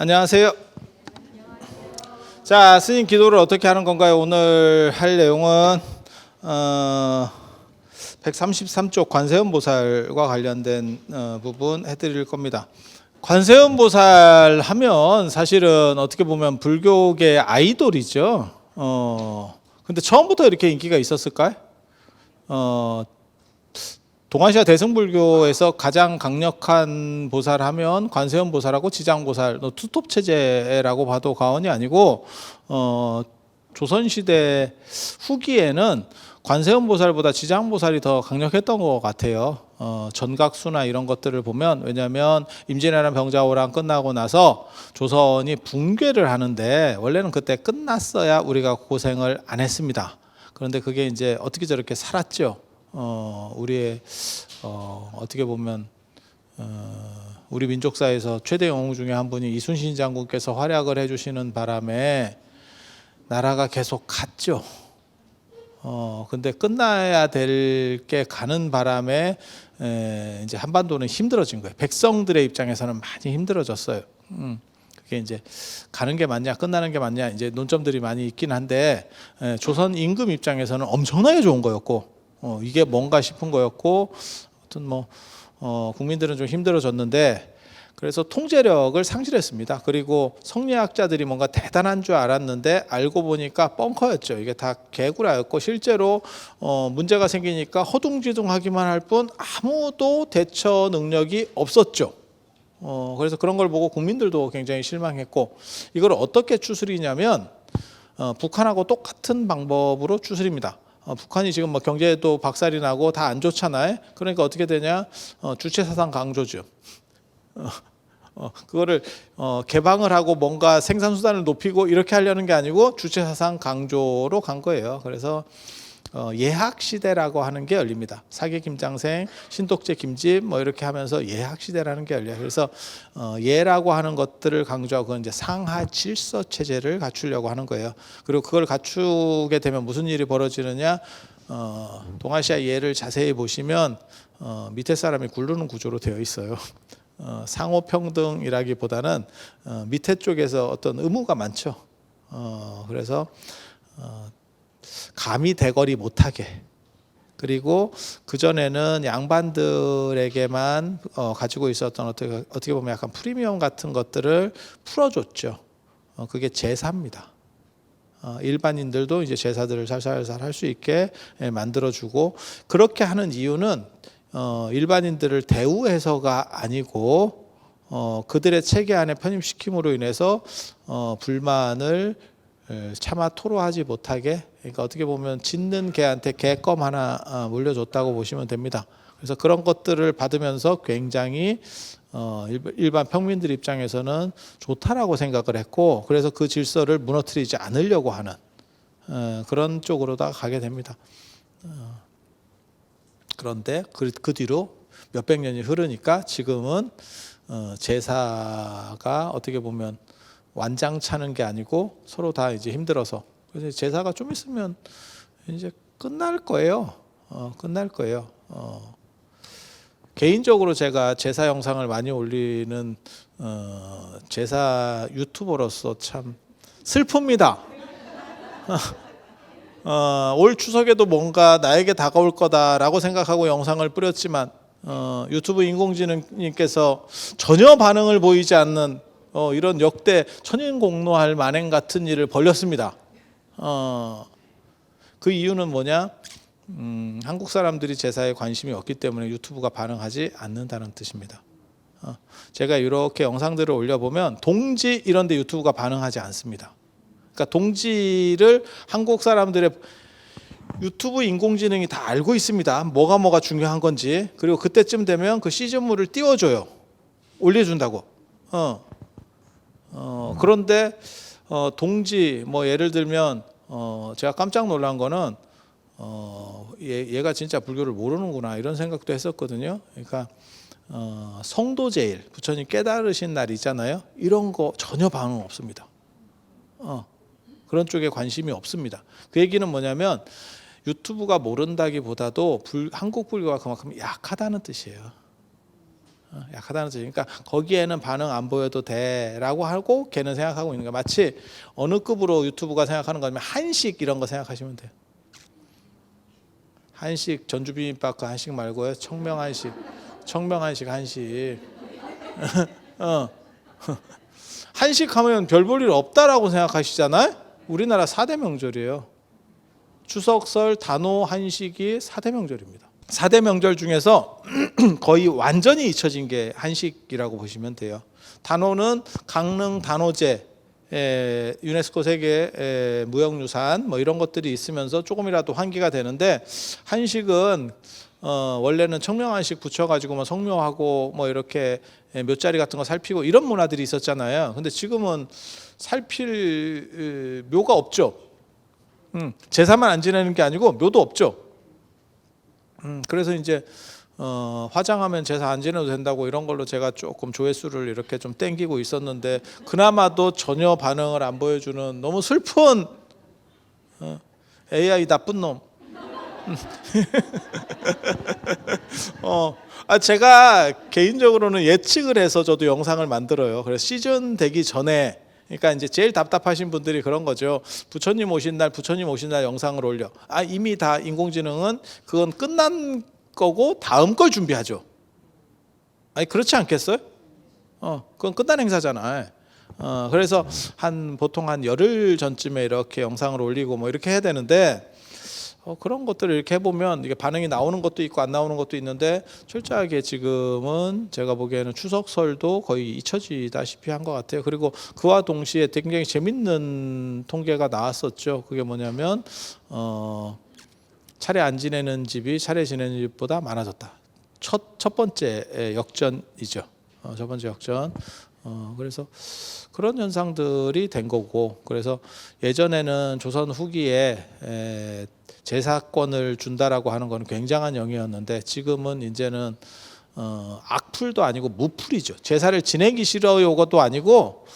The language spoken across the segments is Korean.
안녕하세요. 자, 스님 기도를 어떻게 하는 건가요? 오늘 할 내용은 133쪽 관세음보살과 관련된 부분 해드릴 겁니다. 관세음보살 하면 사실은 어떻게 보면 불교계 아이돌이죠. 근데 처음부터 이렇게 인기가 있었을까요? 동아시아 대승불교에서 가장 강력한 보살 하면 관세음보살하고 지장보살, 투톱 체제라고 봐도 과언이 아니고, 조선시대 후기에는 관세음보살보다 지장보살이 더 강력했던 것 같아요. 전각수나 이런 것들을 보면, 왜냐하면 임진왜란 병자호란 끝나고 나서 조선이 붕괴를 하는데 원래는 그때 끝났어야 우리가 고생을 안 했습니다. 그런데 그게 이제 어떻게 저렇게 살았죠. 우리의 어떻게 보면 우리 민족사에서 최대 영웅 중에 한 분이 이순신 장군께서 활약을 해주시는 바람에 나라가 계속 갔죠. 근데 끝나야 될 게 가는 바람에 이제 한반도는 힘들어진 거예요. 백성들의 입장에서는 많이 힘들어졌어요. 그게 이제 가는 게 맞냐, 끝나는 게 맞냐, 이제 논점들이 많이 있긴 한데, 조선 임금 입장에서는 엄청나게 좋은 거였고. 이게 뭔가 싶은 거였고, 아무튼 국민들은 좀 힘들어졌는데, 그래서 통제력을 상실했습니다. 그리고 성리학자들이 뭔가 대단한 줄 알았는데 알고 보니까 벙커였죠. 이게 다 개구라였고, 실제로 문제가 생기니까 허둥지둥하기만 할 뿐 아무도 대처 능력이 없었죠. 그래서 그런 걸 보고 국민들도 굉장히 실망했고, 이걸 어떻게 추스리냐면 북한하고 똑같은 방법으로 추스립니다. 북한이 지금 경제도 박살이 나고 다 안 좋잖아요. 그러니까 어떻게 되냐? 주체사상 강조죠. 그거를 개방을 하고 뭔가 생산수단을 높이고 이렇게 하려는 게 아니고 주체사상 강조로 간 거예요. 그래서 예학시대라고 하는 게 열립니다. 사계 김장생, 신독제 김집 이렇게 하면서 예학시대라는 게 열려요. 그래서 예라고 하는 것들을 강조하고, 그건 이제 상하 질서 체제를 갖추려고 하는 거예요. 그리고 그걸 갖추게 되면 무슨 일이 벌어지느냐? 동아시아 예를 자세히 보시면 밑에 사람이 굴르는 구조로 되어 있어요. 상호평등이라기보다는 밑에 쪽에서 어떤 의무가 많죠. 그래서 감히 대거리 못하게, 그리고 그전에는 양반들에게만 가지고 있었던 어떻게 보면 약간 프리미엄 같은 것들을 풀어줬죠. 그게 제사입니다. 일반인들도 이제 제사들을 살살살 할 수 있게 만들어주고, 그렇게 하는 이유는 일반인들을 대우해서가 아니고 그들의 체계 안에 편입시킴으로 인해서 불만을 차마 토로하지 못하게, 그러니까 어떻게 보면 짖는 개한테 개껌 하나 물려줬다고 보시면 됩니다. 그래서 그런 것들을 받으면서 굉장히 일반 평민들 입장에서는 좋다라고 생각을 했고, 그래서 그 질서를 무너뜨리지 않으려고 하는 그런 쪽으로다 가게 됩니다. 그런데 그 뒤로 몇백 년이 흐르니까 지금은 제사가 어떻게 보면 완장 차는 게 아니고 서로 다 이제 힘들어서, 그래서 제사가 좀 있으면 이제 끝날 거예요. 끝날 거예요. 개인적으로 제가 제사 영상을 많이 올리는 제사 유튜버로서 참 슬픕니다. 올 추석에도 뭔가 나에게 다가올 거다라고 생각하고 영상을 뿌렸지만 유튜브 인공지능님께서 전혀 반응을 보이지 않는 이런 역대 천인공노할 만행 같은 일을 벌였습니다. 그 이유는 뭐냐? 한국 사람들이 제사에 관심이 없기 때문에 유튜브가 반응하지 않는다는 뜻입니다. 제가 이렇게 영상들을 올려보면 동지 이런 데 유튜브가 반응하지 않습니다. 그러니까 동지를 한국 사람들의 유튜브 인공지능이 다 알고 있습니다. 뭐가 중요한 건지. 그리고 그때쯤 되면 그 시즌물을 띄워줘요. 올려준다고. 그런데 동지 예를 들면 제가 깜짝 놀란 거는 얘가 진짜 불교를 모르는구나 이런 생각도 했었거든요. 그러니까 성도제일, 부처님 깨달으신 날 있잖아요. 이런 거 전혀 반응 없습니다. 그런 쪽에 관심이 없습니다. 그 얘기는 뭐냐면 유튜브가 모른다기보다도 한국 불교가 그만큼 약하다는 뜻이에요. 약하다는 뜻이. 그러니까 거기에는 반응 안 보여도 돼라고 하고 걔는 생각하고 있는 거야. 마치 어느 급으로 유튜브가 생각하는 거냐면 한식 이런 거 생각하시면 돼요. 한식 전주 비빔밥 그 한식 말고요. 청명한식. 한식. 어. 한식 하면 별 볼 일 없다라고 생각하시잖아요. 우리나라 4대 명절이에요. 추석, 설, 단오, 한식이 4대 명절입니다. 4대 명절 중에서 거의 완전히 잊혀진 게 한식이라고 보시면 돼요. 단오는 강릉 단오제, 유네스코 세계 무형유산 뭐 이런 것들이 있으면서 조금이라도 환기가 되는데, 한식은 원래는 청명한식 붙여가지고 뭐 성묘하고 뭐 이렇게 묘자리 같은 거 살피고 이런 문화들이 있었잖아요. 근데 지금은 살필 묘가 없죠. 제사만 안 지내는 게 아니고 묘도 없죠. 그래서 이제 화장하면 제사 안 지내도 된다고 이런 걸로 제가 조금 조회수를 이렇게 좀 땡기고 있었는데, 그나마도 전혀 반응을 안 보여주는 너무 슬픈 AI 나쁜 놈. 제가 개인적으로는 예측을 해서 저도 영상을 만들어요. 그래서 시즌 되기 전에, 그러니까 이제 제일 답답하신 분들이 그런 거죠. 부처님 오신 날 영상을 올려. 이미 다 인공지능은 그건 끝난 거고 다음 걸 준비하죠. 그렇지 않겠어요? 그건 끝난 행사잖아. 그래서 보통 한 열흘 전쯤에 이렇게 영상을 올리고 뭐 이렇게 해야 되는데, 그런 것들을 이렇게 해보면 이게 반응이 나오는 것도 있고 안 나오는 것도 있는데, 철저하게 지금은 제가 보기에는 추석설도 거의 잊혀지다시피 한 것 같아요. 그리고 그와 동시에 굉장히 재밌는 통계가 나왔었죠. 그게 뭐냐면 차례 안 지내는 집이 차례 지내는 집보다 많아졌다. 첫 번째 역전이죠. 첫 번째 역전. 그래서 그런 현상들이 된 거고, 그래서 예전에는 조선 후기에 제사권을 준다라고 하는 건 굉장한 영이었는데, 지금은 이제는 악플도 아니고 무플이죠. 제사를 지내기 싫어요것도 아니고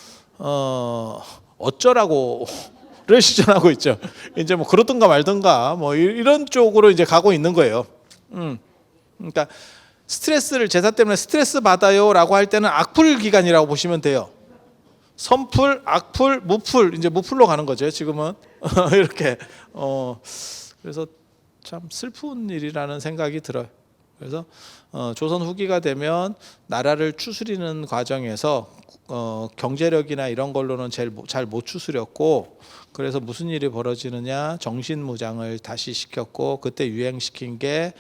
어쩌라고를 시전하고 있죠. 이제 뭐 그러든가 말든가 뭐 이런 쪽으로 이제 가고 있는 거예요. 그러니까 스트레스를, 제사 때문에 스트레스 받아요라고 할 때는 악플 기간이라고 보시면 돼요. 선플, 악플, 무플, 이제 무플로 가는 거죠. 지금은 이렇게. 그래서 참 슬픈 일이라는 생각이 들어요. 그래서 조선 후기가 되면 나라를 추스리는 과정에서 경제력이나 이런 걸로는 잘 못 추스렸고, 그래서 무슨 일이 벌어지느냐, 정신무장을 다시 시켰고, 그때 유행시킨 게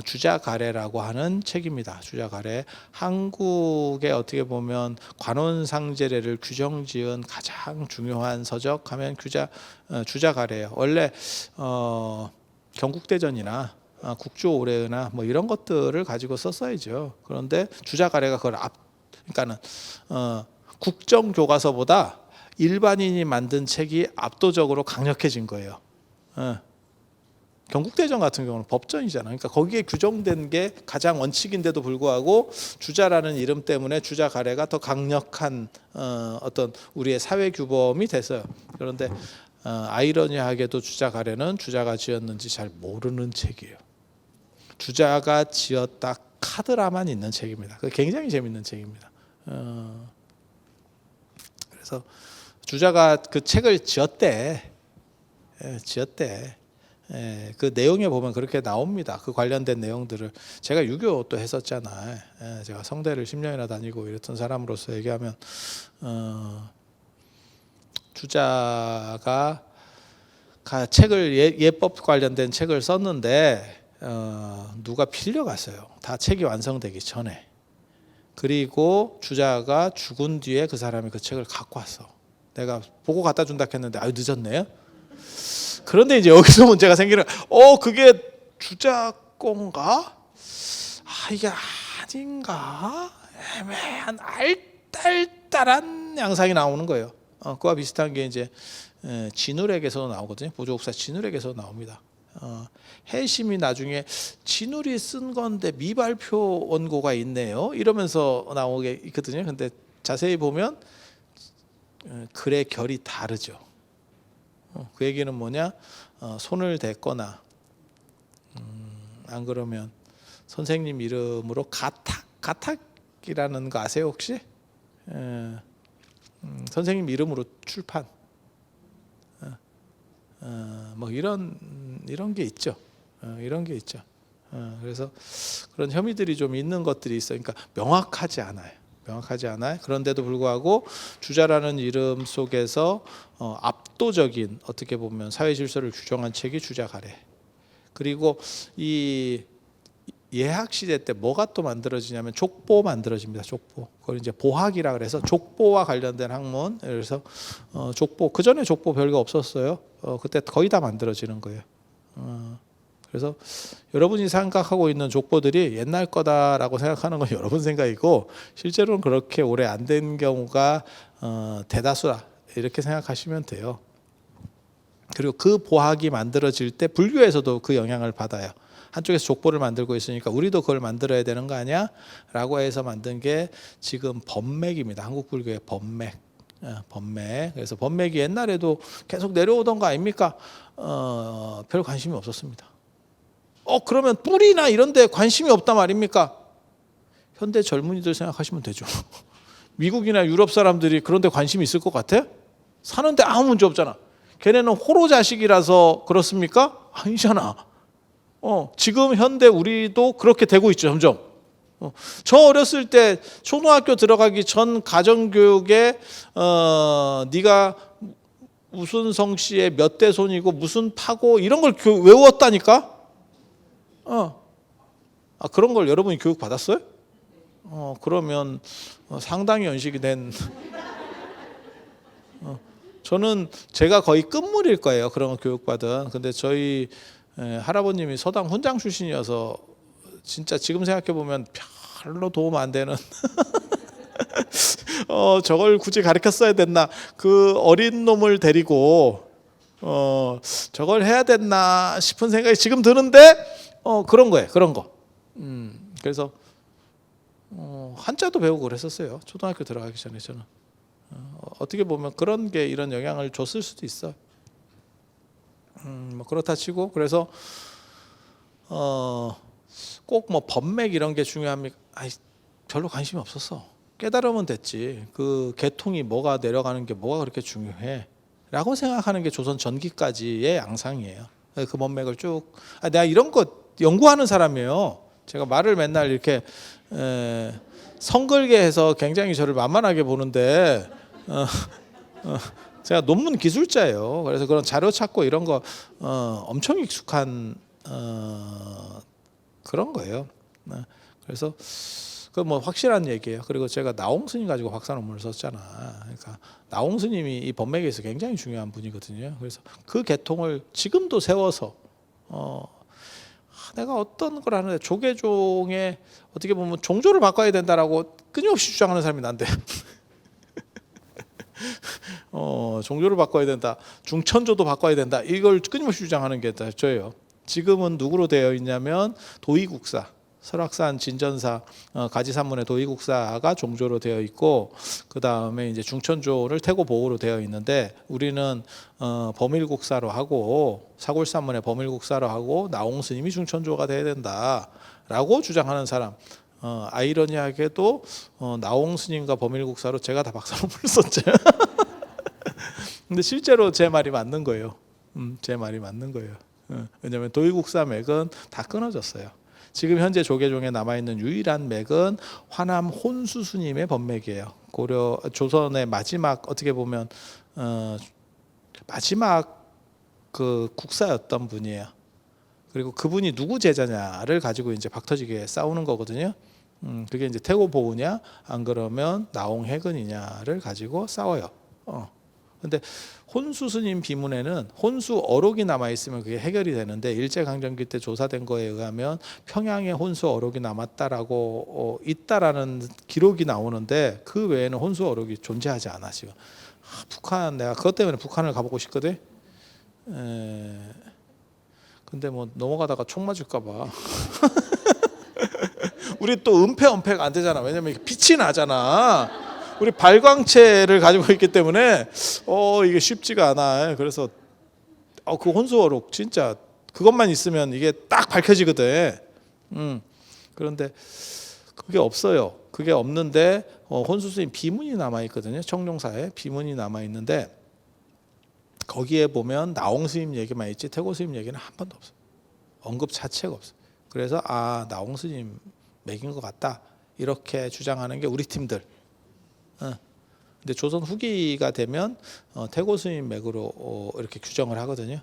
주자가래라고 하는 책입니다. 주자가래. 한국의 어떻게 보면 관원상제례를 규정지은 가장 중요한 서적 하면 주자가래예요. 원래 경국대전이나 국조오래나 뭐 이런 것들을 가지고 썼어야죠. 그런데 주자가래가 그러니까는 국정교과서보다 일반인이 만든 책이 압도적으로 강력해진 거예요. 경국대전 같은 경우는 법전이잖아. 그러니까 거기에 규정된 게 가장 원칙인데도 불구하고 주자라는 이름 때문에 주자가래가 더 강력한 어떤 우리의 사회 규범이 됐어요. 그런데 아이러니하게도 주자가래는 주자가 지었는지 잘 모르는 책이에요. 주자가 지었다 카드라만 있는 책입니다. 굉장히 재밌는 책입니다. 그래서 주자가 그 책을 지었대. 그 내용에 보면 그렇게 나옵니다. 그 관련된 내용들을. 제가 유교도 했었잖아요. 제가 성대를 10년이나 다니고 이랬던 사람으로서 얘기하면 주자가 책을 예법 관련된 책을 썼는데 누가 빌려갔어요. 다 책이 완성되기 전에. 그리고 주자가 죽은 뒤에 그 사람이 그 책을 갖고 왔어. 내가 보고 갖다 준다 했는데 늦었네요. 그런데 이제 여기서 문제가 생기는, 그게 주자 건가? 이게 아닌가? 애매한 알딸딸한 양상이 나오는 거예요. 그와 비슷한 게 이제 진울에게서 나오거든요. 보조국사 진울에게서 나옵니다. 해심이 나중에 진울이 쓴 건데 미발표 원고가 있네요. 이러면서 나오게 있거든요. 근데 자세히 보면 글의 결이 다르죠. 그 얘기는 뭐냐? 손을 댔거나 안 그러면 선생님 이름으로 가탁 대학이라는 거 아세요 혹시? 선생님 이름으로 출판. 뭐 이런 게 있죠. 이런 게 있죠. 그래서 그런 혐의들이 좀 있는 것들이 있어요. 그러니까 명확하지 않아요. 그런데도 불구하고 주자라는 이름 속에서 압도적인 어떻게 보면 사회 질서를 규정한 책이 주자가래. 그리고 이 예학 시대 때 뭐가 또 만들어지냐면 족보 만들어집니다. 족보. 그걸 이제 보학이라 그래서 족보와 관련된 학문. 그래서 족보, 그 전에 족보 별거 없었어요. 그때 거의 다 만들어지는 거예요. 그래서 여러분이 생각하고 있는 족보들이 옛날 거다라고 생각하는 건 여러분 생각이고 실제로는 그렇게 오래 안 된 경우가 대다수다 이렇게 생각하시면 돼요. 그리고 그 보학이 만들어질 때 불교에서도 그 영향을 받아요. 한쪽에서 족보를 만들고 있으니까 우리도 그걸 만들어야 되는 거 아니야? 라고 해서 만든 게 지금 법맥입니다. 한국 불교의 법맥. 법맥. 그래서 법맥이 옛날에도 계속 내려오던 거 아닙니까? 별 관심이 없었습니다. 그러면 뿌리나 이런 데 관심이 없단 말입니까? 현대 젊은이들 생각하시면 되죠. 미국이나 유럽 사람들이 그런 데 관심이 있을 것 같아? 사는데 아무 문제 없잖아. 걔네는 호로 자식이라서 그렇습니까? 아니잖아. 지금 현대 우리도 그렇게 되고 있죠, 점점. 저 어렸을 때 초등학교 들어가기 전 가정교육에 네가 무슨 성씨의 몇 대 손이고 무슨 파고 이런 걸 외웠다니까? 그런 걸 여러분이 교육 받았어요? 그러면 상당히 연식이 된 저는 제가 거의 끝물일 거예요. 그런 거 교육받은. 근데 저희 할아버님이 서당 훈장 출신이어서 진짜 지금 생각해 보면 별로 도움 안 되는 저걸 굳이 가르쳤어야 됐나? 그 어린 놈을 데리고 저걸 해야 됐나 싶은 생각이 지금 드는데 그런 거예요. 그런 거. 그래서 한자도 배우고 그랬었어요. 초등학교 들어가기 전에 저는. 어떻게 보면 그런 게 이런 영향을 줬을 수도 있어. 뭐 그렇다 치고 그래서 꼭 뭐 법맥 이런 게 중요합니까? 별로 관심이 없었어. 깨달으면 됐지. 그 계통이 뭐가 내려가는 게 뭐가 그렇게 중요해? 라고 생각하는 게 조선 전기까지의 양상이에요. 그 법맥을 쭉 내가 이런 거 연구하는 사람이에요. 제가 말을 맨날 이렇게 성글게 해서 굉장히 저를 만만하게 보는데 제가 논문 기술자예요. 그래서 그런 자료 찾고 이런 거 엄청 익숙한 그런 거예요. 그래서 그 뭐 확실한 얘기예요. 그리고 제가 나홍 스님 가지고 박사 논문을 썼잖아. 그러니까 나홍 스님이 이 법맥에서 굉장히 중요한 분이거든요. 그래서 그 계통을 지금도 세워서 내가 어떤 걸 하는데 조계종의 어떻게 보면 종조를 바꿔야 된다라고 끊임없이 주장하는 사람이 난데 종조를 바꿔야 된다, 중천조도 바꿔야 된다, 이걸 끊임없이 주장하는 게 저예요. 지금은 누구로 되어 있냐면 도의국사, 설악산 진전사 가지산문의 도의국사가 종조로 되어 있고 그 다음에 이제 중천조를 태고보호로 되어 있는데 우리는 범일국사로 하고 사골산문의 범일국사로 하고 나홍스님이 중천조가 돼야 된다라고 주장하는 사람. 아이러니하게도 나홍스님과 범일국사로 제가 다 박사 논문을 썼죠. 근데 실제로 제 말이 맞는 거예요. 제 말이 맞는 거예요. 왜냐하면 도의국사 맥은 다 끊어졌어요. 지금 현재 조계종에 남아있는 유일한 맥은 화남 혼수 스님의 법맥이에요. 고려 조선의 마지막 어떻게 보면 마지막 그 국사였던 분이에요. 그리고 그분이 누구 제자냐를 가지고 이제 박터지게 싸우는 거거든요. 그게 이제 태고보우냐 안 그러면 나홍해근이냐를 가지고 싸워요. 근데 혼수 스님 비문에는 혼수 어록이 남아 있으면 그게 해결이 되는데 일제강점기 때 조사된 거에 의하면 평양에 혼수 어록이 남았다라고 있다라는 기록이 나오는데 그 외에는 혼수 어록이 존재하지 않아 지금. 북한 내가 그것 때문에 북한을 가보고 싶거든. 근데 뭐 넘어가다가 총 맞을까 봐. 우리 또 은폐가 안 되잖아. 왜냐면 빛이 나잖아. 우리 발광체를 가지고 있기 때문에 이게 쉽지가 않아. 그래서 그 혼수어록 진짜 그것만 있으면 이게 딱 밝혀지거든. 그런데 그게 없어요. 그게 없는데 혼수스님 비문이 남아 있거든요. 청룡사에 비문이 남아 있는데 거기에 보면 나홍 스님 얘기만 있지 태고 스님 얘기는 한 번도 없어요. 언급 자체가 없어요. 그래서 나홍 스님 맥인 것 같다 이렇게 주장하는 게 우리 팀들. 근데 조선 후기가 되면 태고 스님 맥으로 이렇게 규정을 하거든요.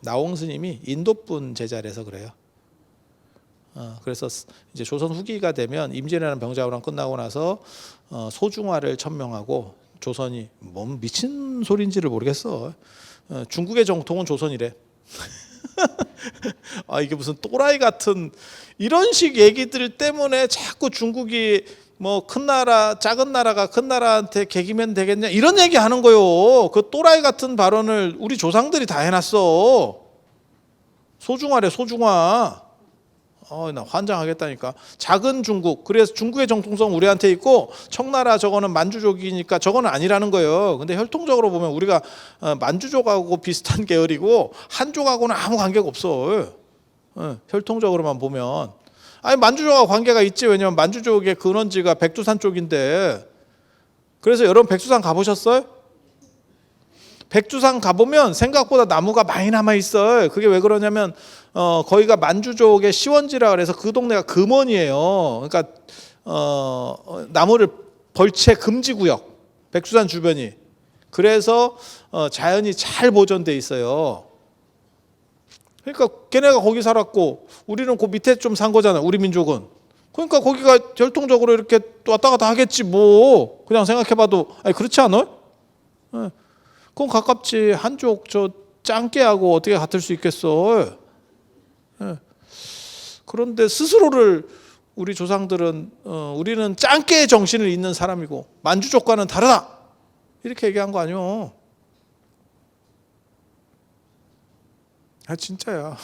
나홍 스님이 인도분 제자라서 그래요. 그래서 이제 조선 후기가 되면 임진왜란 병자호란 끝나고 나서 소중화를 천명하고 조선이 뭔 미친 소리인지를 모르겠어. 중국의 정통은 조선이래. 이게 무슨 또라이 같은 이런 식 얘기들 때문에 자꾸 중국이 뭐 큰 나라 작은 나라가 큰 나라한테 개기면 되겠냐 이런 얘기 하는 거요. 그 또라이 같은 발언을 우리 조상들이 다 해놨어. 소중화래 소중화. 나 환장하겠다니까. 작은 중국. 그래서 중국의 정통성 우리한테 있고 청나라 저거는 만주족이니까 저거는 아니라는 거예요. 근데 혈통적으로 보면 우리가 만주족하고 비슷한 계열이고 한족하고는 아무 관계가 없어. 혈통적으로만 보면. 만주족하고 관계가 있지. 왜냐면 만주족의 근원지가 백두산 쪽인데. 그래서 여러분 백두산 가보셨어요? 백두산 가보면 생각보다 나무가 많이 남아있어요. 그게 왜 그러냐면 거기가 만주족의 시원지라 그래서 그 동네가 금원이에요. 그러니까 나무를 벌채 금지구역 백두산 주변이. 그래서 자연이 잘 보존돼 있어요. 그러니까 걔네가 거기 살았고 우리는 그 밑에 좀 산 거잖아. 우리 민족은. 그러니까 거기가 혈통적으로 이렇게 왔다 갔다 하겠지 뭐. 그냥 생각해봐도 그렇지 않아요? 그건 가깝지. 한쪽 저 짱깨하고 어떻게 같을 수 있겠어. 그런데 스스로를 우리 조상들은 우리는 짱깨의 정신을 잇는 사람이고 만주족과는 다르다 이렇게 얘기한 거 아니요. 진짜야.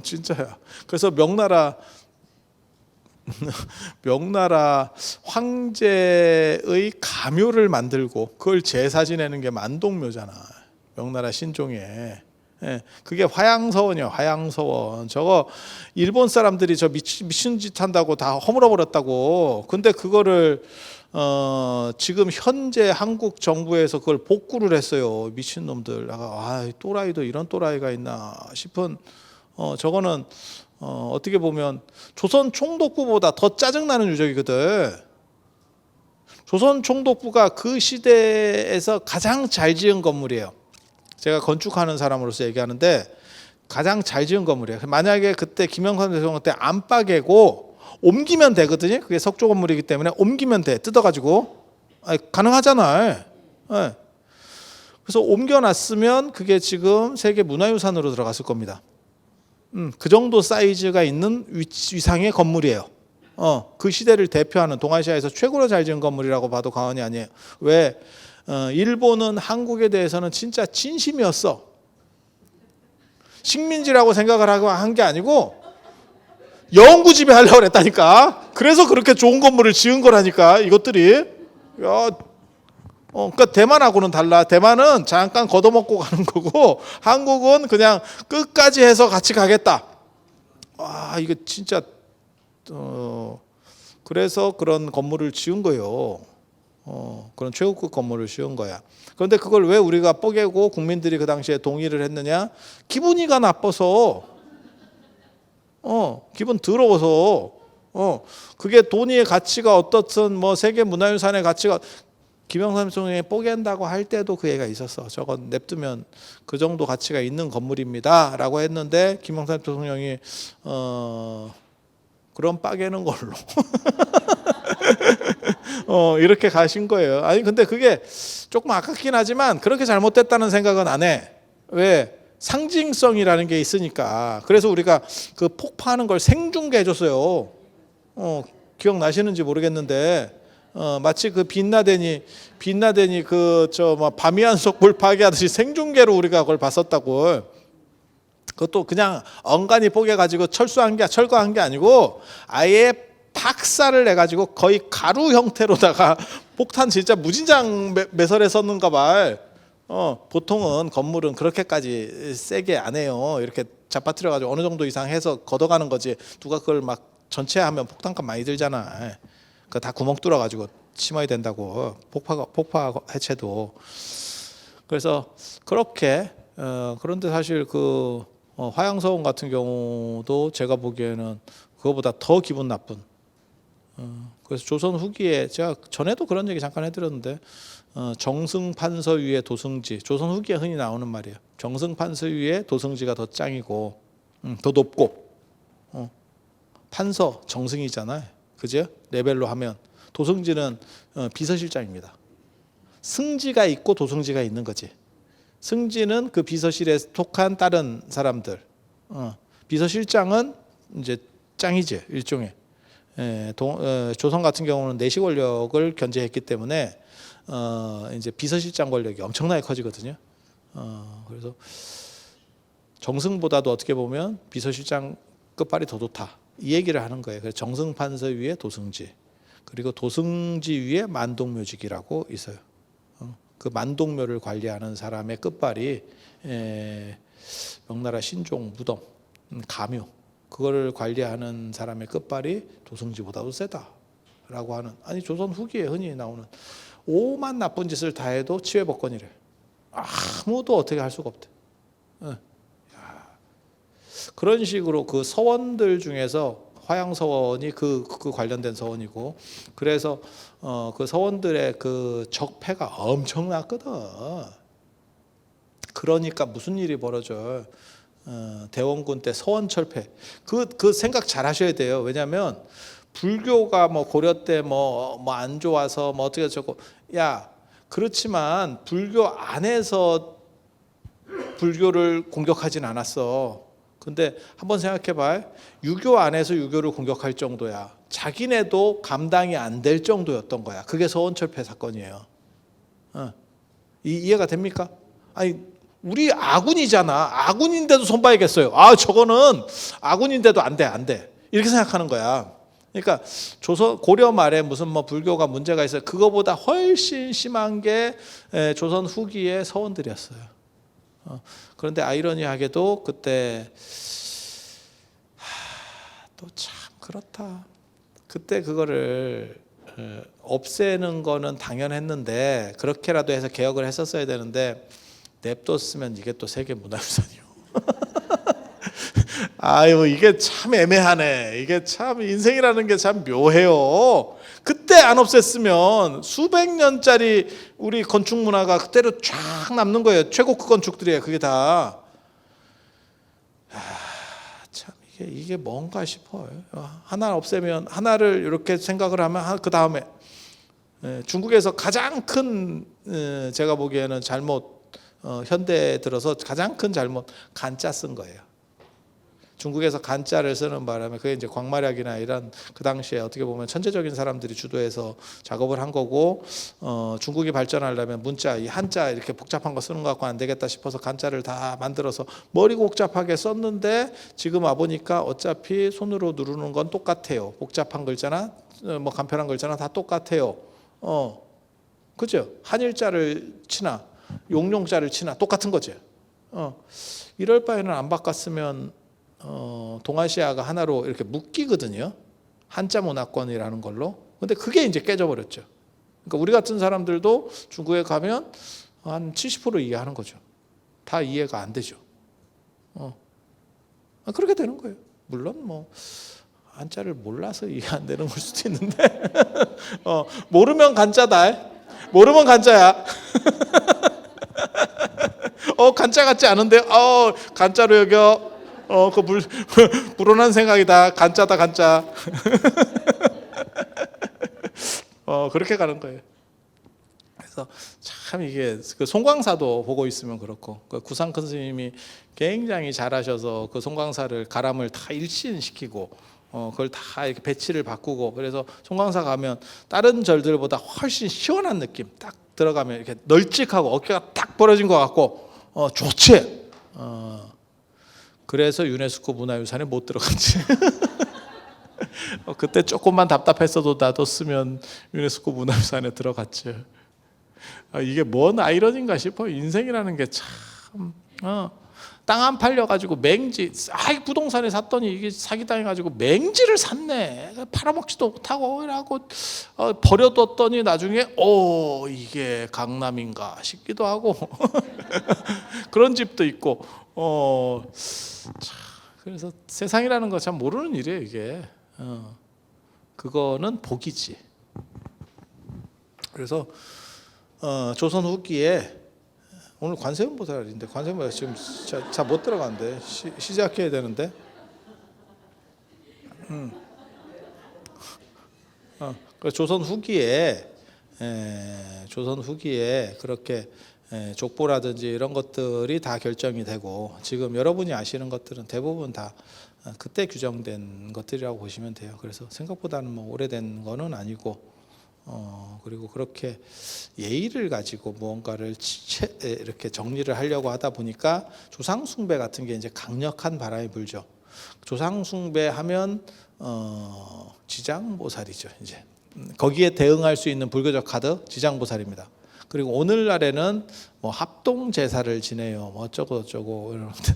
진짜야. 그래서 명나라 황제의 가묘를 만들고 그걸 제사 지내는 게 만동묘잖아. 명나라 신종에. 그게 화양서원이야. 화양서원. 저거 일본 사람들이 저 미친 짓 한다고 다 허물어 버렸다고. 근데 그거를 지금 현재 한국 정부에서 그걸 복구를 했어요. 미친놈들. 또라이도 이런 또라이가 있나 싶은. 저거는 어떻게 보면 조선 총독부보다 더 짜증나는 유적이거든. 조선 총독부가 그 시대에서 가장 잘 지은 건물이에요. 제가 건축하는 사람으로서 얘기하는데 가장 잘 지은 건물이에요. 만약에 그때 김영삼 대통령 때 안빠개고 옮기면 되거든요. 그게 석조 건물이기 때문에 옮기면 돼. 뜯어가지고. 가능하잖아요. 그래서 옮겨놨으면 그게 지금 세계 문화유산으로 들어갔을 겁니다. 그 정도 사이즈가 있는 위상의 건물이에요. 그 시대를 대표하는 동아시아에서 최고로 잘 지은 건물이라고 봐도 과언이 아니에요. 왜? 일본은 한국에 대해서는 진짜 진심이었어. 식민지라고 생각을 하고 한 게 아니고 영구 지배하려고 그랬다니까. 그래서 그렇게 좋은 건물을 지은 거라니까 이것들이. 그러니까 대만하고는 달라. 대만은 잠깐 걷어먹고 가는 거고 한국은 그냥 끝까지 해서 같이 가겠다. 이거 진짜 그래서 그런 건물을 지은 거예요. 그런 최고급 건물을 지은 거야. 그런데 그걸 왜 우리가 뽀개고 국민들이 그 당시에 동의를 했느냐? 기분이가 나빠서. 기분 더러워서. 그게 돈의 가치가 어떻든 뭐 세계 문화유산의 가치가 김영삼 대통령이 뽀갠다고 할 때도 그 얘기가 있었어. 저건 냅두면 그 정도 가치가 있는 건물입니다 라고 했는데 김영삼 대통령이 그럼 빠개는 걸로 이렇게 가신 거예요. 근데 그게 조금 아깝긴 하지만 그렇게 잘못됐다는 생각은 안 해. 왜? 상징성이라는 게 있으니까. 그래서 우리가 그 폭파하는 걸 생중계 해줬어요. 기억나시는지 모르겠는데 마치 그 빈라덴이 그 바미안속 물 파괴하듯이 생중계로 우리가 그걸 봤었다고. 그것도 그냥 엉간히 뽀개가지고 철거한 게 아니고 아예 박살을 내가지고 거의 가루 형태로다가 폭탄 진짜 무진장 매설에 썼는가 봐. 보통은 건물은 그렇게까지 세게 안 해요. 이렇게 잡아뜨려가지고 어느 정도 이상 해서 걷어가는 거지. 누가 그걸 막 전체 하면 폭탄값 많이 들잖아. 그 다 구멍 뚫어가지고 심어야 된다고 폭파 해체도. 그래서 그렇게 그런데 사실 그 화양서원 같은 경우도 제가 보기에는 그거보다 더 기분 나쁜. 그래서 조선 후기에 제가 전에도 그런 얘기 잠깐 해드렸는데 정승판서 위에 도승지, 조선 후기에 흔히 나오는 말이에요. 정승판서 위에 도승지가 더 짱이고 더 높고 판서 정승이잖아요. 그죠? 레벨로 하면 도승지는 비서실장입니다. 승지가 있고 도승지가 있는 거지. 승지는 그 비서실에 속한 다른 사람들. 비서실장은 이제 짱이지 일종의. 조선 같은 경우는 내시 권력을 견제했기 때문에 이제 비서실장 권력이 엄청나게 커지거든요. 그래서 정승보다도 어떻게 보면 비서실장 끝발이 더 좋다. 이 얘기를 하는 거예요. 그래서 정승판서 위에 도승지, 그리고 도승지 위에 만동묘직이라고 있어요. 그 만동묘를 관리하는 사람의 끝발이 명나라 신종, 무덤, 가묘 그거를 관리하는 사람의 끝발이 도승지보다도 세다라고 하는. 아니 조선 후기에 흔히 나오는 오만 나쁜 짓을 다 해도 치외법권이래. 아무도 어떻게 할 수가 없대. 그런 식으로 그 서원들 중에서 화양서원이 그 관련된 서원이고, 그래서 그 서원들의 그 적폐가 엄청났거든. 그러니까 무슨 일이 벌어져. 대원군 때 서원철폐. 그 생각 잘 하셔야 돼요. 왜냐하면 불교가 뭐 고려 때 뭐 안 좋아서 뭐 어떻게 저거, 야 그렇지만 불교 안에서 불교를 공격하진 않았어. 근데 한번 생각해봐. 유교 안에서 유교를 공격할 정도야. 자기네도 감당이 안 될 정도였던 거야. 그게 서원철폐 사건이에요. 이해가 됩니까? 아니 우리 아군이잖아. 아군인데도 손봐야겠어요. 저거는 아군인데도 안 돼. 이렇게 생각하는 거야. 그러니까 고려 말에 무슨 뭐 불교가 문제가 있어요. 그거보다 훨씬 심한 게 조선 후기의 서원들이었어요. 그런데 아이러니하게도 그때 또 참 그렇다. 그때 그거를 없애는 거는 당연했는데 그렇게라도 해서 개혁을 했었어야 되는데 냅뒀으면 이게 또 세계 문화유산이요. 아유 이게 참 애매하네. 이게 참 인생이라는 게 참 묘해요. 그때 안 없앴으면 수백 년짜리 우리 건축 문화가 그대로 쫙 남는 거예요. 최고급 건축들이에요. 그게 다. 참 이게 뭔가 싶어요. 하나 없애면 하나를 이렇게 생각을 하면 그 다음에 중국에서 가장 큰 제가 보기에는 잘못 현대에 들어서 가장 큰 잘못 간자 쓴 거예요. 중국에서 간자를 쓰는 바람에 그게 이제 광마략이나 이런 그 당시에 어떻게 보면 천재적인 사람들이 주도해서 작업을 한 거고 중국이 발전하려면 문자 이 한자 이렇게 복잡한 거 쓰는 거 갖고 안 되겠다 싶어서 간자를 다 만들어서 머리 복잡하게 썼는데 지금 와 보니까 어차피 손으로 누르는 건 똑같아요. 복잡한 글자나 뭐 간편한 글자나 다 똑같아요. 그죠? 한일자를 치나 용룡자를 치나 똑같은 거죠. 이럴 바에는 안 바꿨으면 동아시아가 하나로 이렇게 묶이거든요. 한자 문화권이라는 걸로. 근데 그게 이제 깨져버렸죠. 그러니까 우리 같은 사람들도 중국에 가면 한 70% 이해하는 거죠. 다 이해가 안 되죠. 그렇게 되는 거예요. 물론 뭐 한자를 몰라서 이해 안 되는 걸 수도 있는데 모르면 간자다. 모르면 간자야. 간자 같지 않은데 간자로 여겨. 그 불온한 생각이다. 간짜다 간짜. 그렇게 가는 거예요. 그래서 참 이게 그 송광사도 보고 있으면 그렇고 그 구상 큰 스님이 굉장히 잘하셔서 그 송광사를 가람을 다 일신시키고 그걸 다 이렇게 배치를 바꾸고 그래서 송광사 가면 다른 절들보다 훨씬 시원한 느낌 딱 들어가면 이렇게 널찍하고 어깨가 딱 벌어진 것 같고 좋지. 그래서 유네스코 문화유산에 못 들어갔지. 그때 조금만 답답했어도 놔뒀으면 유네스코 문화유산에 들어갔지. 이게 뭔 아이러니인가 싶어. 인생이라는 게 참 땅 안 팔려가지고 맹지, 부동산에 샀더니 이게 사기당해가지고 맹지를 샀네. 팔아먹지도 못하고 이라고 버려뒀더니 나중에 이게 강남인가 싶기도 하고 그런 집도 있고 그래서 세상이라는 거 참 모르는 일이에요 이게. 그거는 복이지. 그래서 조선 후기에 오늘 관세음보살인데 관세음보살 지금 잘 못 들어가는데 시작해야 되는데 그래서 조선 후기에 그렇게 족보라든지 이런 것들이 다 결정이 되고 지금 여러분이 아시는 것들은 대부분 다 그때 규정된 것들이라고 보시면 돼요. 그래서 생각보다는 뭐 오래된 거는 아니고 그리고 그렇게 예의를 가지고 무언가를 이렇게 정리를 하려고 하다 보니까 조상숭배 같은 게 이제 강력한 바람이 불죠. 조상숭배하면 지장보살이죠. 이제 거기에 대응할 수 있는 불교적 카드 지장보살입니다. 그리고 오늘날에는 뭐 합동 제사를 지내요. 뭐 어쩌고 저쩌고 이러는데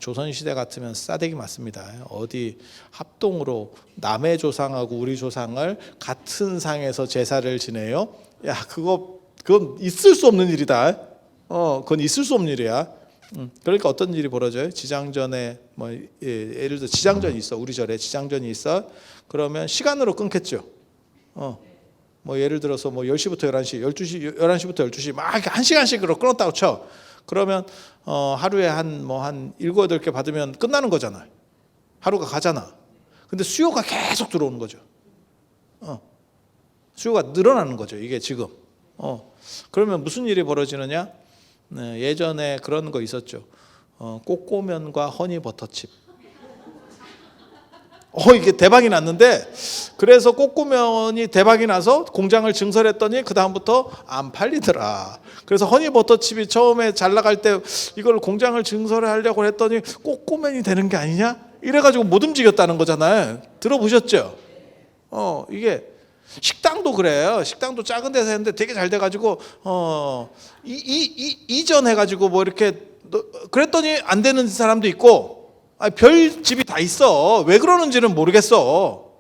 조선 시대 같으면 싸대기 맞습니다. 어디 합동으로 남의 조상하고 우리 조상을 같은 상에서 제사를 지내요? 야, 그건 있을 수 없는 일이다. 그건 있을 수 없는 일이야. 그러니까 어떤 일이 벌어져요? 지장전에 뭐 예를 들어 지장전이 있어. 우리 절에 지장전이 있어. 그러면 시간으로 끊겠죠. 뭐 예를 들어서 뭐 10시부터 11시, 11시부터 12시 막 1시간씩으로 끊었다고 쳐. 그러면 하루에 한 7, 8개 받으면 끝나는 거잖아요. 하루가 가잖아. 근데 수요가 계속 들어오는 거죠. 수요가 늘어나는 거죠. 이게 지금. 그러면 무슨 일이 벌어지느냐? 예전에 그런 거 있었죠. 꼬꼬면과 허니버터칩. 이게 대박이 났는데 그래서 꼬꼬면이 대박이 나서 공장을 증설했더니 그 다음부터 안 팔리더라. 그래서 허니버터칩이 처음에 잘 나갈 때 이걸 공장을 증설하려고 했더니 꼬꼬면이 되는 게 아니냐? 이래가지고 못 움직였다는 거잖아요. 들어보셨죠? 이게 식당도 그래요. 식당도 작은 데서 했는데 되게 잘 돼가지고 이전해가지고 뭐 이렇게 그랬더니 안 되는 사람도 있고 별 집이 다 있어. 왜 그러는지는 모르겠어.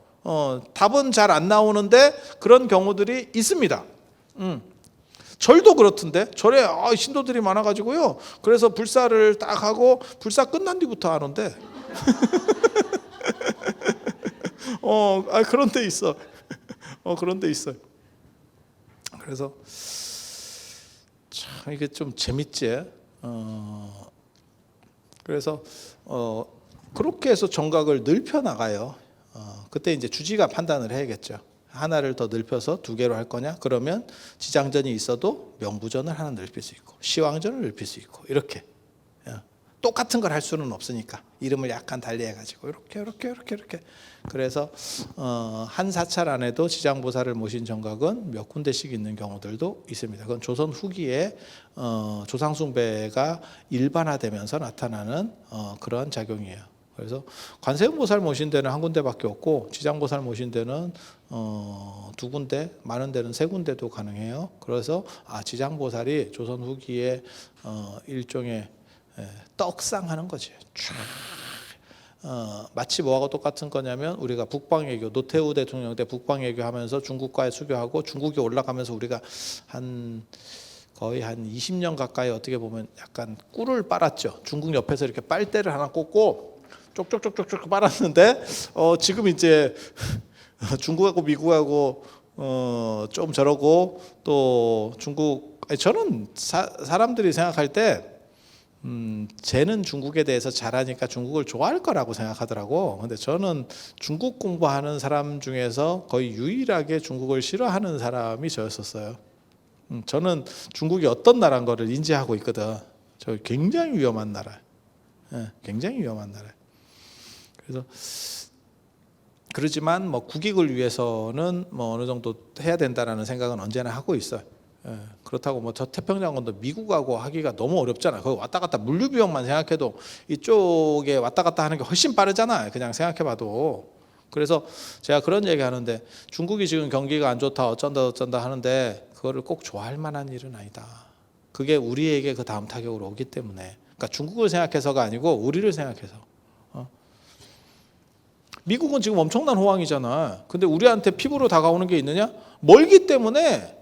답은 잘 안 나오는데 그런 경우들이 있습니다. 절도 그렇던데 절에 신도들이 많아가지고요. 그래서 불사를 딱 하고 불사 끝난 뒤부터 하는데 그런 데 있어. 그런 데 있어요. 그래서 참 이게 좀 재밌지. 그래서 그렇게 해서 정각을 넓혀 나가요. 그때 이제 주지가 판단을 해야겠죠. 하나를 더 넓혀서 2개로 할 거냐? 그러면 지장전이 있어도 명부전을 하나 넓힐 수 있고 시왕전을 넓힐 수 있고 이렇게 똑같은 걸 할 수는 없으니까 이름을 약간 달리 해가지고 이렇게 그래서 한 사찰 안에도 지장보살을 모신 정각은 몇 군데씩 있는 경우들도 있습니다. 그건 조선 후기에 조상숭배가 일반화되면서 나타나는 그런 작용이에요. 그래서 관세음보살 모신 데는 한 군데밖에 없고 지장보살 모신 데는 2군데, 많은 데는 3군데도 가능해요. 그래서 지장보살이 조선 후기에 일종의 떡상하는 거지. 마치 뭐하고 똑같은 거냐면 우리가 북방외교 노태우 대통령 때 북방외교 하면서 중국과의 수교하고 중국이 올라가면서 우리가 거의 한 20년 가까이 어떻게 보면 약간 꿀을 빨았죠. 중국 옆에서 이렇게 빨대를 하나 꽂고 쪽쪽쪽쪽쪽 빨았는데 지금 이제 중국하고 미국하고 좀 저러고 또 중국 저는 사람들이 생각할 때 쟤는 중국에 대해서 잘하니까 중국을 좋아할 거라고 생각하더라고. 근데 저는 중국 공부하는 사람 중에서 거의 유일하게 중국을 싫어하는 사람이 저였었어요. 저는 중국이 어떤 나라인 거를 인지하고 있거든. 저 굉장히 위험한 나라. 굉장히 위험한 나라. 그래서 그러지만 뭐 국익을 위해서는 뭐 어느 정도 해야 된다라는 생각은 언제나 하고 있어요. 그렇다고 뭐 저 태평양권도 미국하고 하기가 너무 어렵잖아요. 거기 왔다 갔다 물류 비용만 생각해도 이쪽에 왔다 갔다 하는 게 훨씬 빠르잖아요. 그냥 생각해봐도. 그래서 제가 그런 얘기하는데 중국이 지금 경기가 안 좋다 어쩐다 하는데 그거를 꼭 좋아할 만한 일은 아니다. 그게 우리에게 그 다음 타격으로 오기 때문에 그러니까 중국을 생각해서가 아니고 우리를 생각해서. 미국은 지금 엄청난 호황이잖아. 근데 우리한테 피부로 다가오는 게 있느냐? 멀기 때문에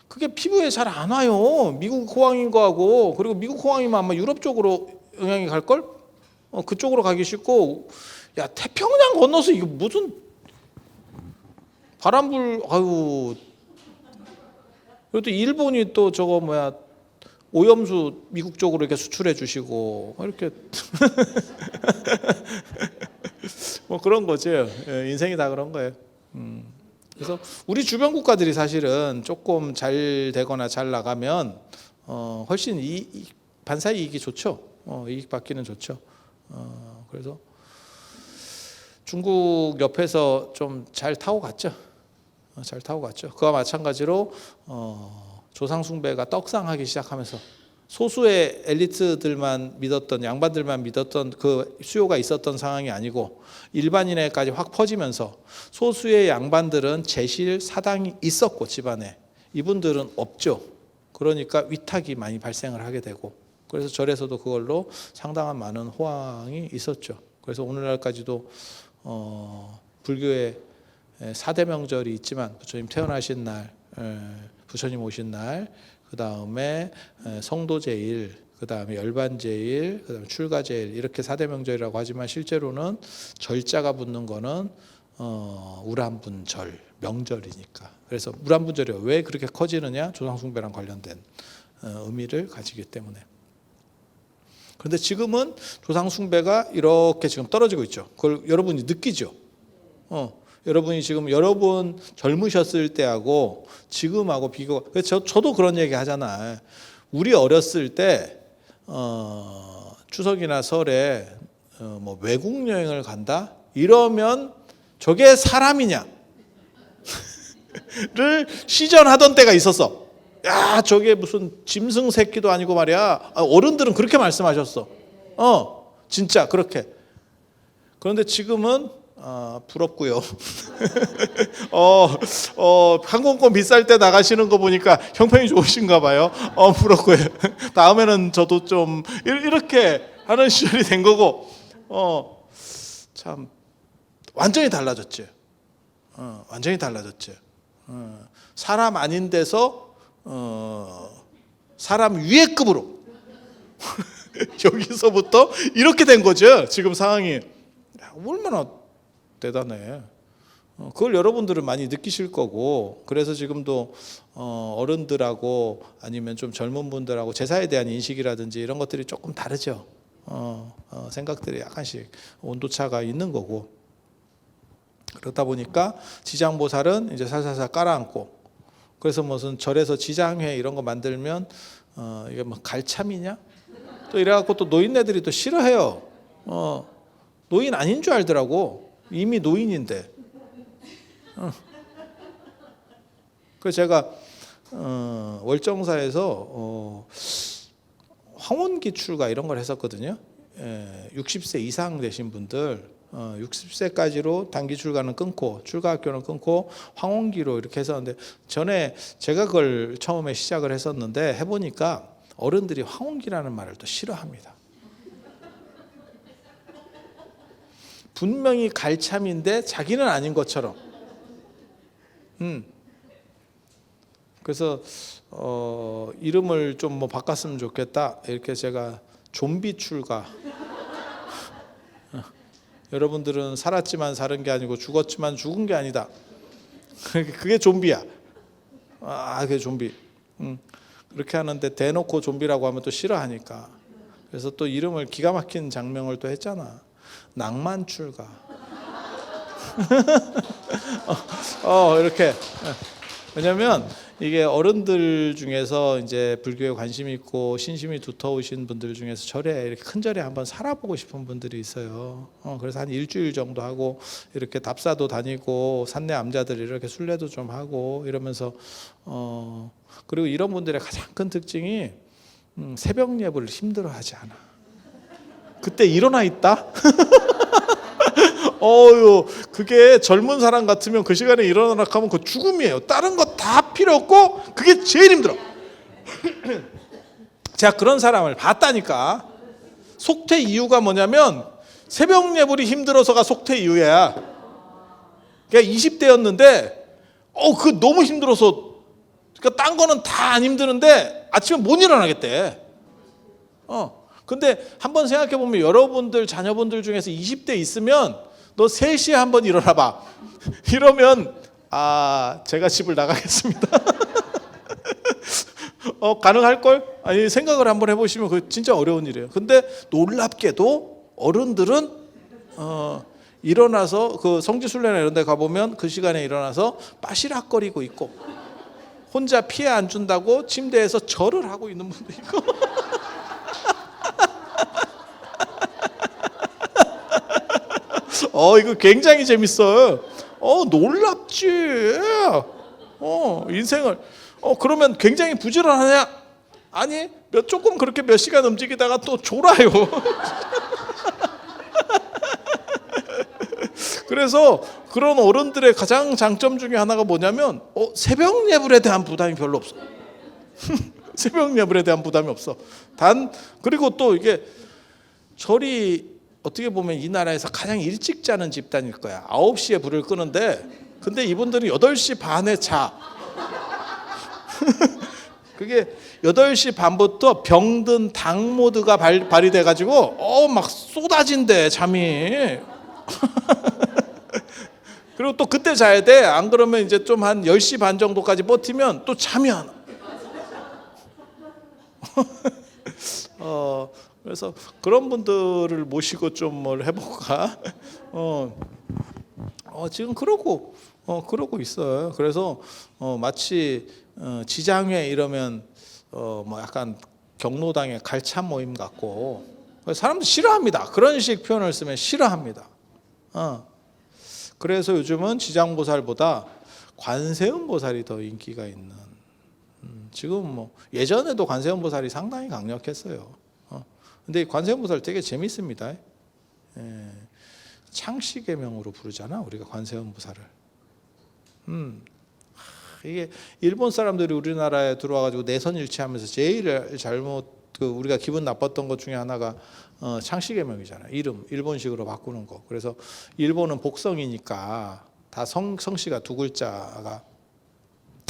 그게 피부에 잘 안 와요. 미국 호황인 거하고. 그리고 미국 호황이면 아마 유럽 쪽으로 영향이 갈걸? 그쪽으로 가기 쉽고, 야, 태평양 건너서 이게 무슨 바람불, 아유. 그리고 또 일본이 또 저거 뭐야, 오염수 미국 쪽으로 이렇게 수출해 주시고, 이렇게. 뭐 그런 거죠. 인생이 다 그런 거예요. 그래서 우리 주변 국가들이 사실은 조금 잘 되거나 잘 나가면 훨씬 반사 이익이 좋죠. 이익 받기는 좋죠. 그래서 중국 옆에서 좀 잘 타고 갔죠. 잘 타고 갔죠. 그와 마찬가지로 조상 숭배가 떡상하기 시작하면서 소수의 엘리트들만 믿었던, 양반들만 믿었던 그 수요가 있었던 상황이 아니고 일반인에까지 확 퍼지면서 소수의 양반들은 제실 사당이 있었고 집안에 이분들은 없죠. 그러니까 위탁이 많이 발생을 하게 되고, 그래서 절에서도 그걸로 상당한 많은 호황이 있었죠. 그래서 오늘날까지도 불교의 4대 명절이 있지만 부처님 태어나신 날, 부처님 오신 날, 그 다음에 성도제일, 그 다음에 열반제일, 그 다음에 출가제일, 이렇게 4대 명절이라고 하지만 실제로는 절자가 붙는 거는 우람분절, 명절이니까. 그래서 우람분절이 왜 그렇게 커지느냐? 조상숭배랑 관련된 의미를 가지기 때문에. 그런데 지금은 조상숭배가 이렇게 지금 떨어지고 있죠. 그걸 여러분이 느끼죠. 여러분이 지금 여러분 젊으셨을 때하고 지금하고 비교. 저도 그런 얘기 하잖아요. 우리 어렸을 때 추석이나 설에 뭐 외국 여행을 간다 이러면 저게 사람이냐를 시전하던 때가 있었어. 야, 저게 무슨 짐승 새끼도 아니고 말이야. 어른들은 그렇게 말씀하셨어. 진짜 그렇게. 그런데 지금은 부럽고요. 항공권 비쌀 때 나가시는 거 보니까 형편이 좋으신가 봐요. 부럽고요. 다음에는 저도 좀 이렇게 하는 시절이 된 거고, 참 완전히 달라졌죠. 완전히 달라졌죠. 사람 아닌 데서 사람 위의 급으로 여기서부터 이렇게 된 거죠. 지금 상황이 얼마나 대단해. 그걸 여러분들은 많이 느끼실 거고, 그래서 지금도 어른들하고 아니면 좀 젊은 분들하고 제사에 대한 인식이라든지 이런 것들이 조금 다르죠. 생각들이 약간씩 온도차가 있는 거고, 그렇다 보니까 지장보살은 이제 살살살 깔아앉고, 그래서 무슨 절에서 지장회 이런 거 만들면 이게 뭐 갈참이냐? 또 이래갖고 또 노인네들이 또 싫어해요. 노인 아닌 줄 알더라고. 이미 노인인데. 그래서 제가 월정사에서 황혼기 출가 이런 걸 했었거든요. 60세 이상 되신 분들 60세까지로 단기 출가는 끊고 출가 학교는 끊고 황혼기로 이렇게 했었는데, 전에 제가 그걸 처음에 시작을 했었는데 해보니까 어른들이 황혼기라는 말을 또 싫어합니다. 분명히 갈참인데 자기는 아닌 것처럼. 그래서 이름을 좀 뭐 바꿨으면 좋겠다. 이렇게 제가 좀비 출가. 여러분들은 살았지만 사는 게 아니고 죽었지만 죽은 게 아니다. 그게 좀비야. 그게 좀비. 그렇게 하는데 대놓고 좀비라고 하면 또 싫어하니까. 그래서 또 이름을 기가 막힌 장명을 또 했잖아. 낭만 출가. 이렇게. 왜냐면 이게 어른들 중에서 이제 불교에 관심이 있고 신심이 두터우신 분들 중에서 절에 이렇게 큰 절에 한번 살아보고 싶은 분들이 있어요. 그래서 한 일주일 정도 하고 이렇게 답사도 다니고 산내 암자들 이렇게 순례도 좀 하고 이러면서 그리고 이런 분들의 가장 큰 특징이 새벽 예불을 힘들어하지 않아. 그때 일어나 있다. 그게 젊은 사람 같으면 그 시간에 일어나라 하면 그 죽음이에요. 다른 거 다 필요 없고 그게 제일 힘들어. 제가 그런 사람을 봤다니까. 속퇴 이유가 뭐냐면 새벽 예불이 힘들어서가 속퇴 이유야. 그러니까 20대였는데 그 너무 힘들어서, 그러니까 딴 거는 다 안 힘드는데 아침에 못 일어나겠대. 근데 한번 생각해 보면 여러분들 자녀분들 중에서 20대 있으면 너 3시에 한번 일어나 봐. 이러면 제가 집을 나가겠습니다. 가능할걸? 아니, 생각을 한번 해보시면 그 진짜 어려운 일이에요. 근데 놀랍게도 어른들은 일어나서 그 성지순례나 이런 데 가보면 그 시간에 일어나서 빠시락거리고 있고, 혼자 피해 안 준다고 침대에서 절을 하고 있는 분도 있고. 이거 굉장히 재밌어요. 놀랍지. 인생을 그러면 굉장히 부지런하냐? 아니, 조금 그렇게 몇 시간 움직이다가 또 졸아요. 그래서 그런 어른들의 가장 장점 중에 하나가 뭐냐면 새벽 예불에 대한 부담이 별로 없어. 새벽 예불에 대한 부담이 없어. 그리고 또 이게 절이 어떻게 보면 이 나라에서 가장 일찍 자는 집단일 거야. 9시에 불을 끄는데, 근데 이분들은 8시 반에 자. 그게 8시 반부터 병든 당 모드가 발휘돼 가지고 막 쏟아진대 잠이. 그리고 또 그때 자야 돼. 안 그러면 이제 좀 한 10시 반 정도까지 버티면 또 잠이 안 와. 그래서 그런 분들을 모시고 좀 뭘 해볼까? 지금 그러고 있어요. 그래서 마치 지장회 이러면 뭐 약간 경로당의 갈참 모임 같고, 사람들 싫어합니다. 그런 식 표현을 쓰면 싫어합니다. 그래서 요즘은 지장보살보다 관세음보살이 더 인기가 있는. 지금 뭐 예전에도 관세음보살이 상당히 강력했어요. 근데 관세음보살 되게 재밌습니다. 창시계명으로 부르잖아, 우리가 관세음보살을. 이게 일본 사람들이 우리나라에 들어와가지고 내선일치하면서 제일 우리가 기분 나빴던 것 중에 하나가 창시계명이잖아. 이름 일본식으로 바꾸는 거. 그래서 일본은 복성이니까 다 성씨가 2글자가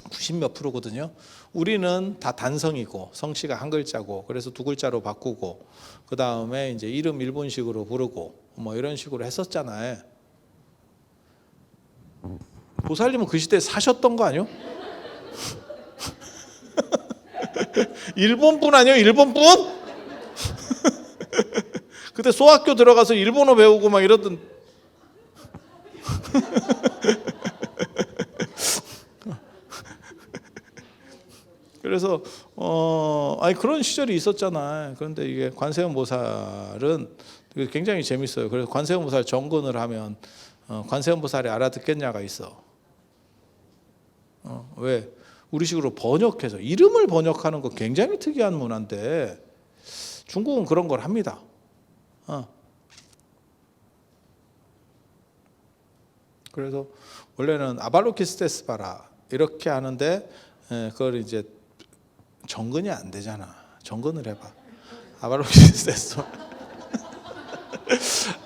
90몇 %거든요. 우리는 다 단성이고 성씨가 1글자고, 그래서 2글자로 바꾸고, 그 다음에 이제 이름 일본식으로 부르고 뭐 이런 식으로 했었잖아요. 보살님은 그 시대에 사셨던 거 아니요? 일본분 아니요? 일본분? 그때 소학교 들어가서 일본어 배우고 막 이러던. 그래서 그런 시절이 있었잖아요. 그런데 이게 관세음보살은 굉장히 재밌어요. 그래서 관세음보살 정근을 하면 관세음보살이 알아듣겠냐가 있어. 왜? 우리식으로 번역해서 이름을 번역하는 거 굉장히 특이한 문화인데 중국은 그런 걸 합니다. 그래서 원래는 아발로키스테스바라 이렇게 하는데 그걸 이제 정근이 안 되잖아. 정근을 해봐.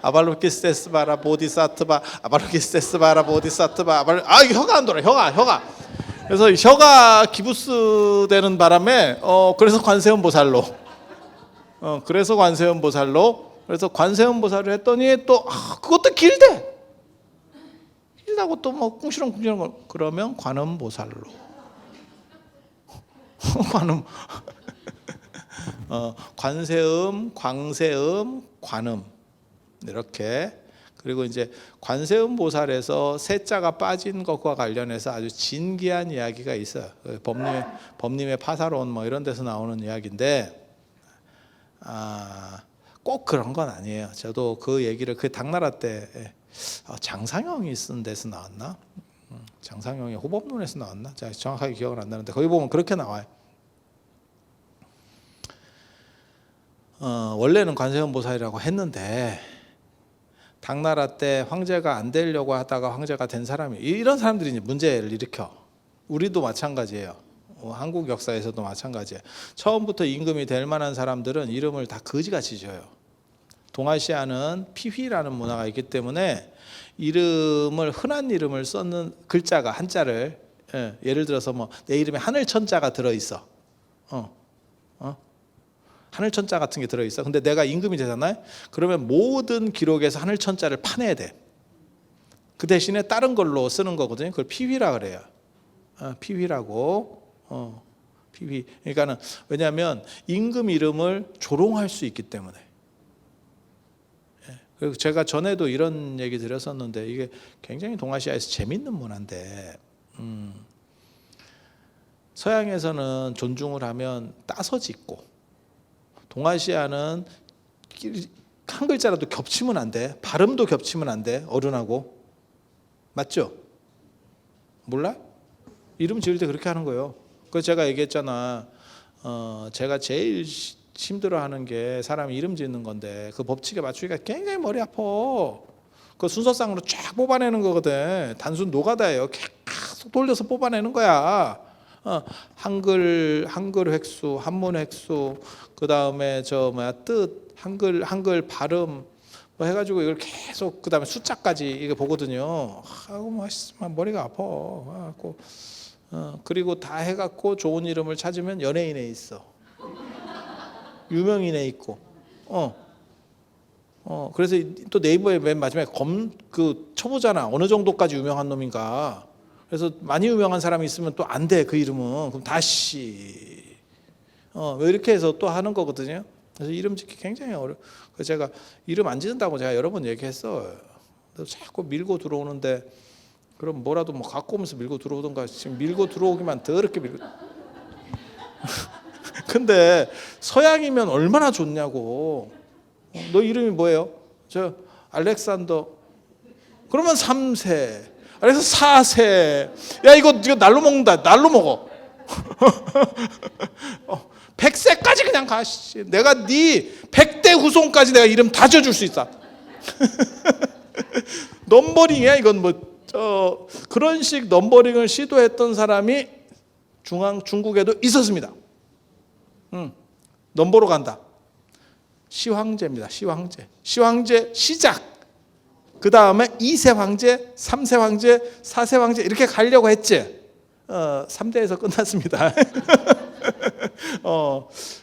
아발로키스테스바라 보디사트바, 아발로키스테스바라 보디사트바. 혀가 안 돌아. 혀가. 그래서 혀가 기부스 되는 바람에 그래서 관세음보살로. 그래서 관세음보살을 했더니 또 그것도 길대. 길다고 또 뭐 꿍시렁 걸 그러면 관음보살로. 관세음, 광세음, 관음 이렇게. 그리고 이제 관세음 보살에서 세자가 빠진 것과 관련해서 아주 진기한 이야기가 있어요. 법림의 파사론 뭐 이런 데서 나오는 이야기인데 꼭 그런 건 아니에요. 저도 그 얘기를 그 당나라 때 장상형이 쓴 데서 나왔나? 장상형의 호법론에서 나왔나? 제가 정확하게 기억은 안 나는데 거기 보면 그렇게 나와요. 원래는 관세음보살이라고 했는데 당나라 때 황제가 안 되려고 하다가 황제가 된 사람이, 이런 사람들이 이제 문제를 일으켜. 우리도 마찬가지예요. 한국 역사에서도 마찬가지예요. 처음부터 임금이 될 만한 사람들은 이름을 다 거지같이 지어요. 동아시아는 피휘라는 문화가 있기 때문에 이름을 흔한 이름을 썼는 글자가 한자를 예를 들어서 뭐 내 이름에 하늘천자가 들어있어. 하늘천자 같은 게 들어있어. 근데 내가 임금이 되잖아요. 그러면 모든 기록에서 하늘천자를 파내야 돼. 그 대신에 다른 걸로 쓰는 거거든요. 그걸 피휘라 그래요. 피휘라고. 피휘. 그러니까는 왜냐하면 임금 이름을 조롱할 수 있기 때문에. 그리고 제가 전에도 이런 얘기 드렸었는데 이게 굉장히 동아시아에서 재밌는 문화인데 서양에서는 존중을 하면 따서 짓고 동아시아는 한 글자라도 겹치면 안 돼. 발음도 겹치면 안 돼. 어른하고. 맞죠? 몰라? 이름 지을 때 그렇게 하는 거예요. 그래서 제가 얘기했잖아. 제가 제일 힘들어하는 게 사람 이름 짓는 건데 그 법칙에 맞추기가 굉장히 머리 아파. 그 순서상으로 쫙 뽑아내는 거거든. 단순 노가다예요. 계속 돌려서 뽑아내는 거야. 한글 획수, 한문 획수, 그 다음에 뜻, 한글 발음 뭐 해가지고 이걸 계속 그 다음에 숫자까지 이게 보거든요. 아이고 머리가 아파. 그리고 다 해갖고 좋은 이름을 찾으면 연예인에 있어. 유명인에 있고. 그래서 또 네이버에 맨 마지막에 쳐보잖아. 어느 정도까지 유명한 놈인가. 그래서 많이 유명한 사람이 있으면 또 안 돼, 그 이름은. 그럼 다시 왜 이렇게 해서 또 하는 거거든요. 그래서 이름 짓기 굉장히 어려워. 그래서 제가 이름 안 짓는다고 제가 여러 번 얘기했어요. 자꾸 밀고 들어오는데 그럼 뭐라도 뭐 갖고 오면서 밀고 들어오던가. 지금 밀고 들어오기만 더럽게 밀고. 근데 서양이면 얼마나 좋냐고. 너 이름이 뭐예요? 저 알렉산더. 그러면 3세. 그래서 4세. 야 이거 날로 먹는다. 날로 먹어. 100세까지 그냥 가. 내가 네 100대 후손까지 내가 이름 다 지어줄 수 있어. 넘버링이야 이건 그런 식 넘버링을 시도했던 사람이 중국에도 있었습니다. 넘버로 간다. 시황제입니다. 시황제 시작. 그 다음에 2세 황제, 3세 황제, 4세 황제 이렇게 가려고 했지. 3대에서 끝났습니다.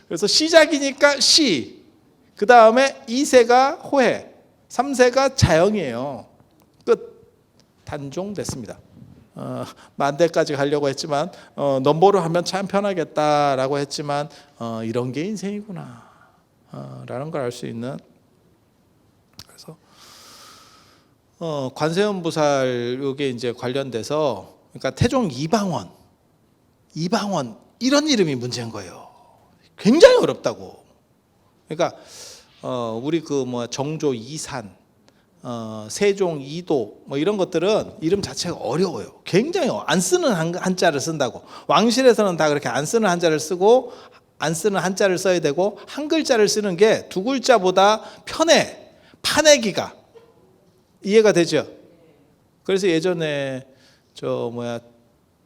그래서 시작이니까 시, 그 다음에 2세가 호해, 3세가 자영이에요. 끝. 단종됐습니다. 만대까지 가려고 했지만 넘버로 하면 참 편하겠다라고 했지만 이런 게 인생이구나 라는 걸 알 수 있는. 그래서 관세음보살 요게 이제 관련돼서 그러니까 태종 이방원 이런 이름이 문제인 거예요. 굉장히 어렵다고. 그러니까 우리 정조 이산, 세종 이도 이런 것들은 이름 자체가 어려워요. 굉장히 안 쓰는 한자를 쓴다고. 왕실에서는 다 그렇게 안 쓰는 한자를 쓰고 안 쓰는 한자를 써야 되고 한 글자를 쓰는 게 두 글자보다 편해. 파내기가. 이해가 되죠? 그래서 예전에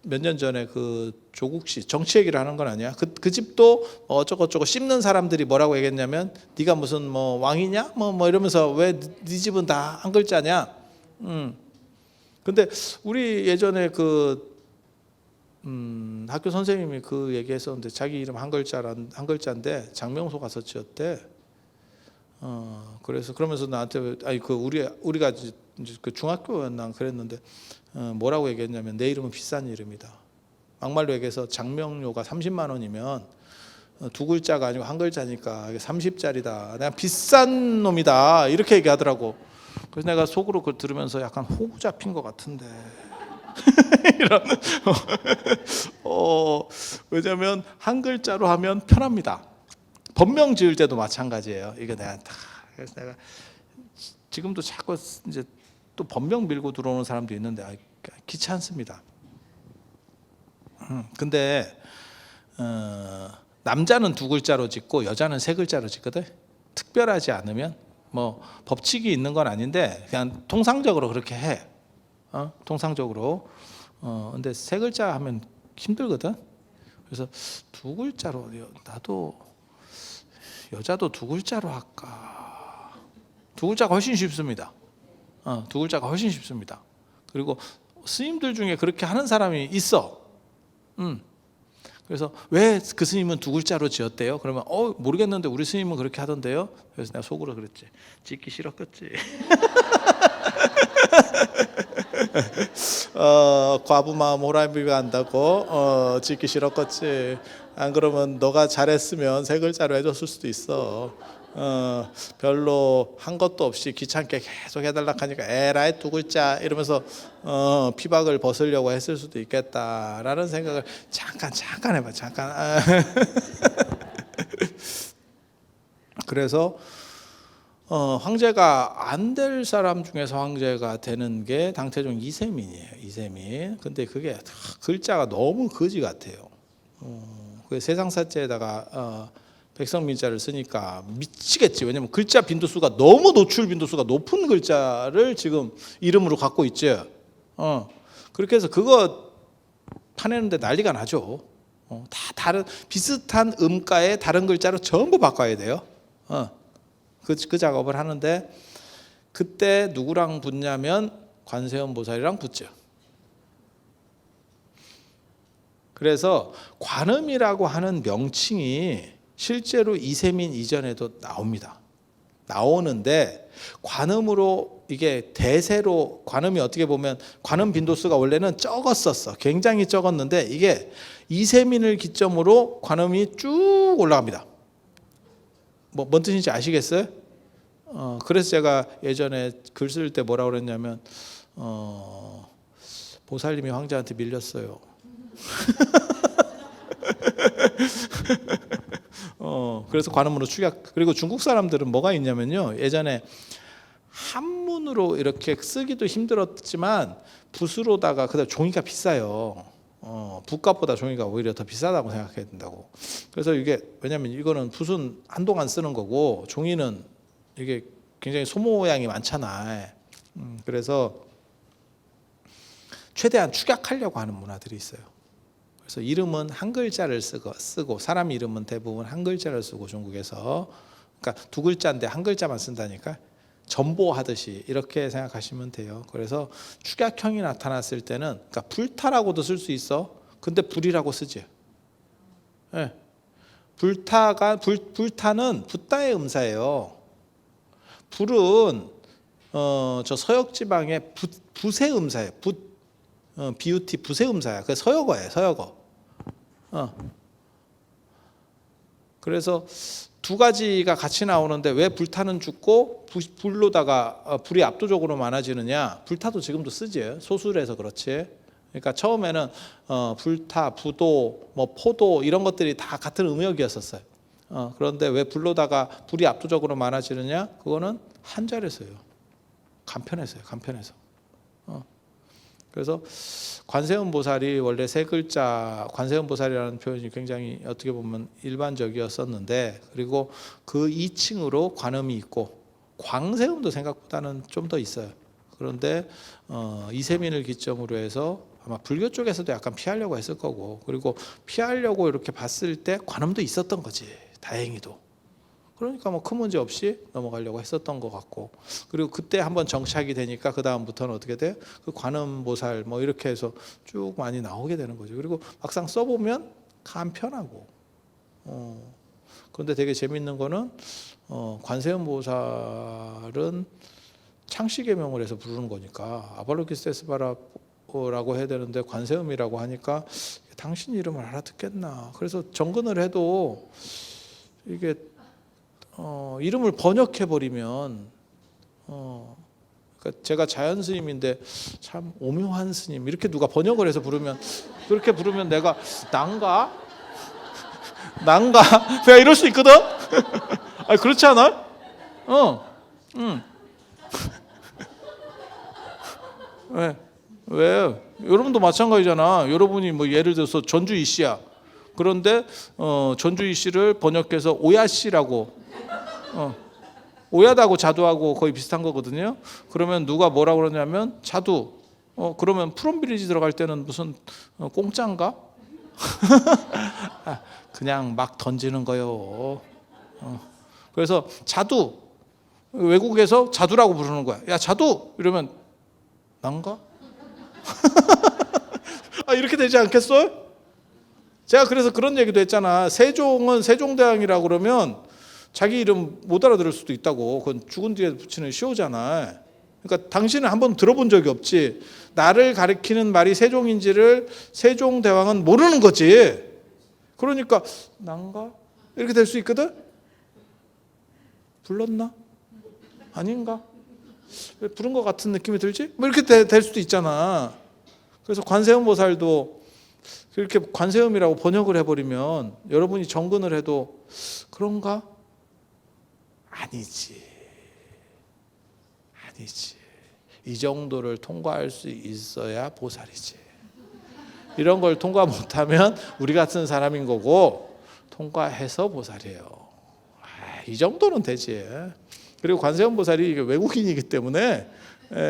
몇 년 전에 그 조국 씨 정치 얘기를 하는 건 아니야. 그 집도 어쩌고저쩌고 씹는 사람들이 뭐라고 얘기했냐면 네가 무슨 왕이냐? 이러면서 왜 네 집은 다 한 글자냐? 근데 우리 예전에 학교 선생님이 그 얘기했었는데 자기 이름 한 글자인데 장명소 가서 지었대. 그러면서 나한테 우리가 그 중학교였나 그랬는데 뭐라고 얘기했냐면 내 이름은 비싼 이름이다. 막말로 얘기해서 장명료가 30만 원이면 두 글자가 아니고 한 글자니까 30짜리다. 내가 비싼 놈이다. 이렇게 얘기하더라고. 그래서 내가 속으로 그걸 들으면서 약간 호구 잡힌 것 같은데. 이런. 왜냐면 한 글자로 하면 편합니다. 법명 지을 때도 마찬가지예요. 이게 그래서 내가 지금도 자꾸 이제 또 법명 밀고 들어오는 사람도 있는데 귀찮습니다. 근데 남자는 두 글자로 짓고 여자는 세 글자로 짓거든. 특별하지 않으면 법칙이 있는 건 아닌데 그냥 통상적으로 그렇게 해. 통상적으로. 근데 세 글자 하면 힘들거든. 그래서 두 글자로 나도 여자도 두 글자로 할까. 두 글자가 훨씬 쉽습니다. 두 글자가 훨씬 쉽습니다. 그리고 스님들 중에 그렇게 하는 사람이 있어. 그래서 왜 그 스님은 두 글자로 지었대요? 그러면 모르겠는데 우리 스님은 그렇게 하던데요. 그래서 내가 속으로 그랬지. 짓기 싫었겠지. 과부마음 호랑이비가 한다고 짓기 싫었겠지. 안 그러면 너가 잘했으면 세 글자로 해줬을 수도 있어. 별로 한 것도 없이 귀찮게 계속 해달라 하니까 에라이 두 글자 이러면서 피박을 벗으려고 했을 수도 있겠다라는 생각을 잠깐 해봐. 잠깐. 그래서 황제가 안 될 사람 중에서 황제가 되는 게 당태종 이세민이에요. 이세민. 근데 그게 글자가 너무 거지 같아요. 그 세상사자에다가 백성민자를 쓰니까 미치겠지. 왜냐면 글자 빈도수가 너무 노출 빈도수가 높은 글자를 지금 이름으로 갖고 있죠. 그렇게 해서 그거 파내는데 난리가 나죠. 다 다른 비슷한 음가의 다른 글자로 전부 바꿔야 돼요. 그 작업을 하는데 그때 누구랑 붙냐면 관세음 보살이랑 붙죠. 그래서 관음이라고 하는 명칭이 실제로 이세민 이전에도 나옵니다. 나오는데 관음으로 이게 대세로 관음이 어떻게 보면 관음 빈도수가 원래는 적었었어. 굉장히 적었는데 이게 이세민을 기점으로 관음이 쭉 올라갑니다. 뭔 뜻인지 아시겠어요? 그래서 제가 예전에 글 쓸 때 뭐라고 그랬냐면 보살님이 황제한테 밀렸어요. 그래서 관음으로 축약. 그리고 중국 사람들은 뭐가 있냐면요. 예전에 한문으로 이렇게 쓰기도 힘들었지만 붓으로다가 그다음 종이가 비싸요. 붓값보다 종이가 오히려 더 비싸다고 생각해야 된다고. 그래서 이게 왜냐하면 이거는 붓은 한동안 쓰는 거고 종이는 이게 굉장히 소모량이 많잖아. 그래서 최대한 축약하려고 하는 문화들이 있어요. 그래서 이름은 한 글자를 쓰고 사람 이름은 대부분 한 글자를 쓰고 중국에서 그러니까 두 글자인데 한 글자만 쓴다니까 전보하듯이 이렇게 생각하시면 돼요. 그래서 축약형이 나타났을 때는 그러니까 불타라고도 쓸 수 있어. 근데 불이라고 쓰지. 네. 불타는 붓다의 음사예요. 불은 저 서역 지방의 붓의 음사예요. 비우티 붓의 음사야. 그 서역어예요. 서역어. 그래서 두 가지가 같이 나오는데 왜 불타는 죽고 불로다가 불이 압도적으로 많아지느냐? 불타도 지금도 쓰지. 소술해서 그렇지. 그러니까 처음에는 불타, 부도, 뭐 포도 이런 것들이 다 같은 음역이었었어요. 그런데 왜 불로다가 불이 압도적으로 많아지느냐? 그거는 한자에서요. 간편해서요. 간편해서. 그래서 관세음 보살이 원래 세 글자 관세음 보살이라는 표현이 굉장히 어떻게 보면 일반적이었었는데 그리고 그 2층으로 관음이 있고 광세음도 생각보다는 좀 더 있어요. 그런데 이세민을 기점으로 해서 아마 불교 쪽에서도 약간 피하려고 했을 거고 그리고 피하려고 이렇게 봤을 때 관음도 있었던 거지. 다행히도. 그러니까 뭐 큰 문제 없이 넘어가려고 했었던 것 같고 그리고 그때 한번 정착이 되니까 그 다음부터는 어떻게 돼? 그 관음보살 뭐 이렇게 해서 쭉 많이 나오게 되는 거죠. 그리고 막상 써보면 간편하고 그런데 되게 재밌는 거는 관세음보살은 창시계명을 해서 부르는 거니까 아발로키스테스바라고 해야 되는데 관세음이라고 하니까 당신 이름을 알아듣겠나. 그래서 정근을 해도 이게 이름을 번역해 버리면 그러니까 제가 자연 스님인데 참 오묘한 스님 이렇게 누가 번역을 해서 부르면 그렇게 부르면 내가 난가 내가 이럴 수 있거든. 아니 그렇지 않아? 왜 여러분도 마찬가지잖아. 여러분이 뭐 예를 들어서 전주이 씨야. 그런데 전주이 씨를 번역해서 오야 씨라고. 오야다고 자두하고 거의 비슷한 거거든요. 그러면 누가 뭐라고 그러냐면 자두. 그러면 프롬빌리지 들어갈 때는 무슨 공짜인가? 그냥 막 던지는 거요. 그래서 자두. 외국에서 자두라고 부르는 거야. 야, 자두! 이러면 난가? 이렇게 되지 않겠어요? 제가 그래서 그런 얘기도 했잖아. 세종은 세종대왕이라고 그러면 자기 이름 못 알아들을 수도 있다고. 그건 죽은 뒤에 붙이는 시호잖아. 그러니까 당신은 한번 들어본 적이 없지. 나를 가리키는 말이 세종인지를 세종대왕은 모르는 거지. 그러니까 난가? 이렇게 될 수 있거든? 불렀나? 아닌가? 왜 부른 것 같은 느낌이 들지? 뭐 이렇게 될 수도 있잖아. 그래서 관세음 보살도 그렇게 관세음이라고 번역을 해버리면 여러분이 정근을 해도 그런가? 아니지. 이 정도를 통과할 수 있어야 보살이지. 이런 걸 통과 못하면 우리 같은 사람인 거고, 통과해서 보살이에요. 이 정도는 되지. 그리고 관세음 보살이 외국인이기 때문에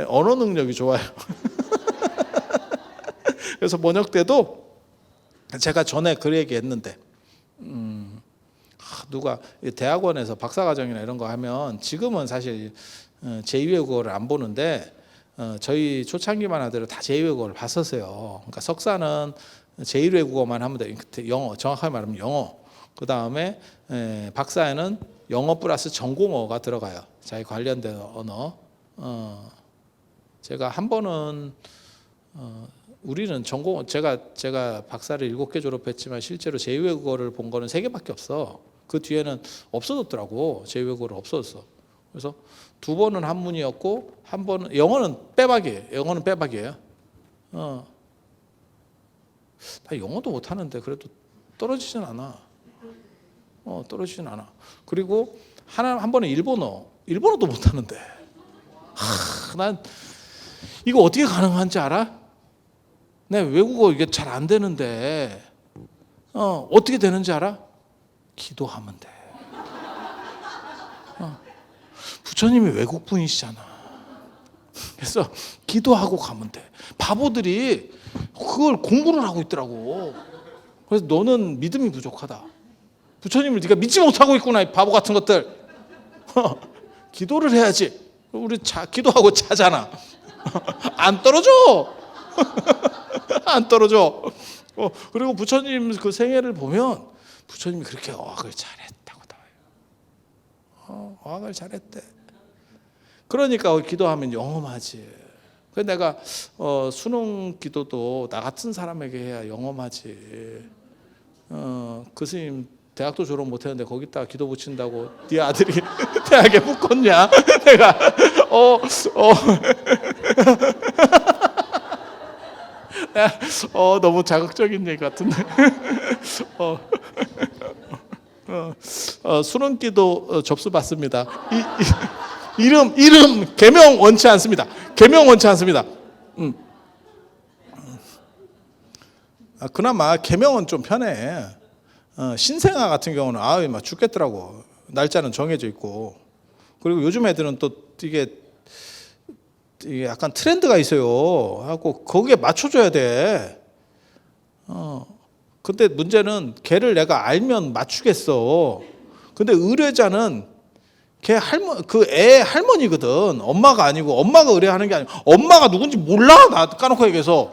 언어 능력이 좋아요. 그래서 번역 때도 제가 전에 그 얘기했는데, 누가 대학원에서 박사과정이나 이런 거 하면 지금은 사실 제2외국어를 안 보는데 저희 초창기만 하더라도 다 제2외국어를 봤었어요. 그러니까 석사는 제1외국어만 하면 돼. 그때 영어, 정확하게 말하면 영어. 그 다음에 박사에는 영어 플러스 전공어가 들어가요. 자기 관련된 언어. 제가 한 번은 우리는 전공, 제가 박사를 7개 졸업했지만 실제로 제2외국어를 본 거는 3개밖에 없어. 그 뒤에는 없어졌더라고. 제2외국어를 없어졌어. 그래서 2번은 한문이었고, 한 번은 영어는 빼박이에요. 나 영어도 못하는데 그래도 떨어지진 않아. 떨어지진 않아. 그리고 한 번은 일본어도 못하는데. 난 이거 어떻게 가능한지 알아? 내 외국어 이게 잘 안 되는데 어떻게 되는지 알아? 기도하면 돼. 부처님이 외국 분이시잖아. 그래서 기도하고 가면 돼. 바보들이 그걸 공부를 하고 있더라고. 그래서 너는 믿음이 부족하다. 부처님을 네가 믿지 못하고 있구나, 이 바보 같은 것들. 기도를 해야지. 우리 기도하고 자잖아. 안 떨어져. 안 떨어져. 그리고 부처님 그 생애를 보면 부처님이 그렇게 어학을 잘했다고 나와요. 어학을 잘했대. 그러니까 기도하면 영험하지. 그래서 내가 수능 기도도 나 같은 사람에게 해야 영험하지. 그 스님 대학도 졸업 못했는데 거기다가 기도 붙인다고 네 아들이 대학에 붙겠냐? 내가 너무 자극적인 얘기 같은데. 수능기도 접수 받습니다. 이름 개명 원치 않습니다. 개명 원치 않습니다. 그나마 개명은 좀 편해. 신생아 같은 경우는 막 죽겠더라고. 날짜는 정해져 있고. 그리고 요즘 애들은 또 이게 약간 트렌드가 있어요. 하고 거기에 맞춰줘야 돼. 근데 문제는 걔를 내가 알면 맞추겠어. 근데 의뢰자는 그 애 할머니거든. 엄마가 아니고, 엄마가 의뢰하는 게 아니고, 엄마가 누군지 몰라. 나 까놓고 얘기해서.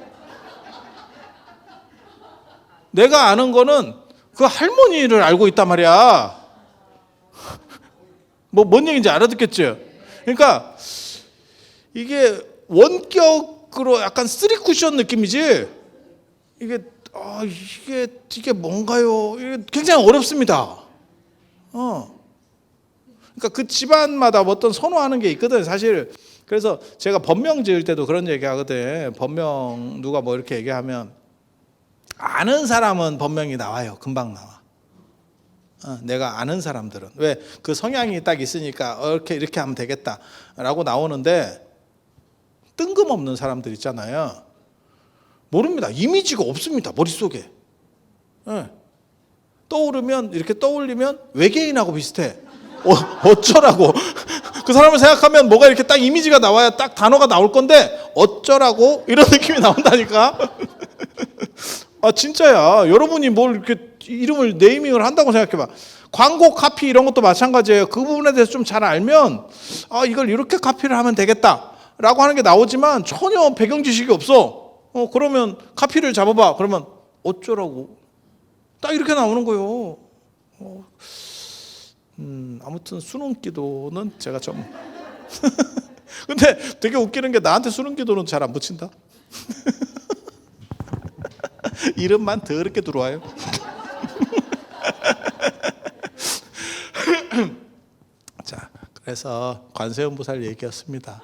내가 아는 거는 그 할머니를 알고 있단 말이야. 뭔 얘기인지 알아듣겠지? 그러니까 이게 원격으로 약간 쓰리 쿠션 느낌이지. 이게 뭔가요? 이게 굉장히 어렵습니다. 그러니까 그 집안마다 어떤 선호하는 게 있거든, 사실. 그래서 제가 법명 지을 때도 그런 얘기 하거든. 법명 누가 뭐 이렇게 얘기하면 아는 사람은 법명이 나와요. 금방 나와. 내가 아는 사람들은. 왜? 그 성향이 딱 있으니까 이렇게 하면 되겠다라고 나오는데, 뜬금없는 사람들 있잖아요. 모릅니다. 이미지가 없습니다, 머릿속에. 이렇게 떠올리면 외계인하고 비슷해. 어쩌라고. 그 사람을 생각하면 뭐가 이렇게 딱 이미지가 나와야 딱 단어가 나올 건데, 어쩌라고 이런 느낌이 나온다니까. 진짜야. 여러분이 뭘 이렇게 이름을 네이밍을 한다고 생각해봐. 광고 카피 이런 것도 마찬가지예요. 그 부분에 대해서 좀 잘 알면 이걸 이렇게 카피를 하면 되겠다라고 하는 게 나오지만 전혀 배경 지식이 없어. 그러면 카피를 잡아봐. 그러면 어쩌라고? 딱 이렇게 나오는 거예요. 아무튼 수능 기도는 제가 좀 근데 되게 웃기는 게 나한테 수능 기도는 잘 안 붙인다. 이름만 더럽게 들어와요. 자, 그래서 관세음보살 얘기였습니다.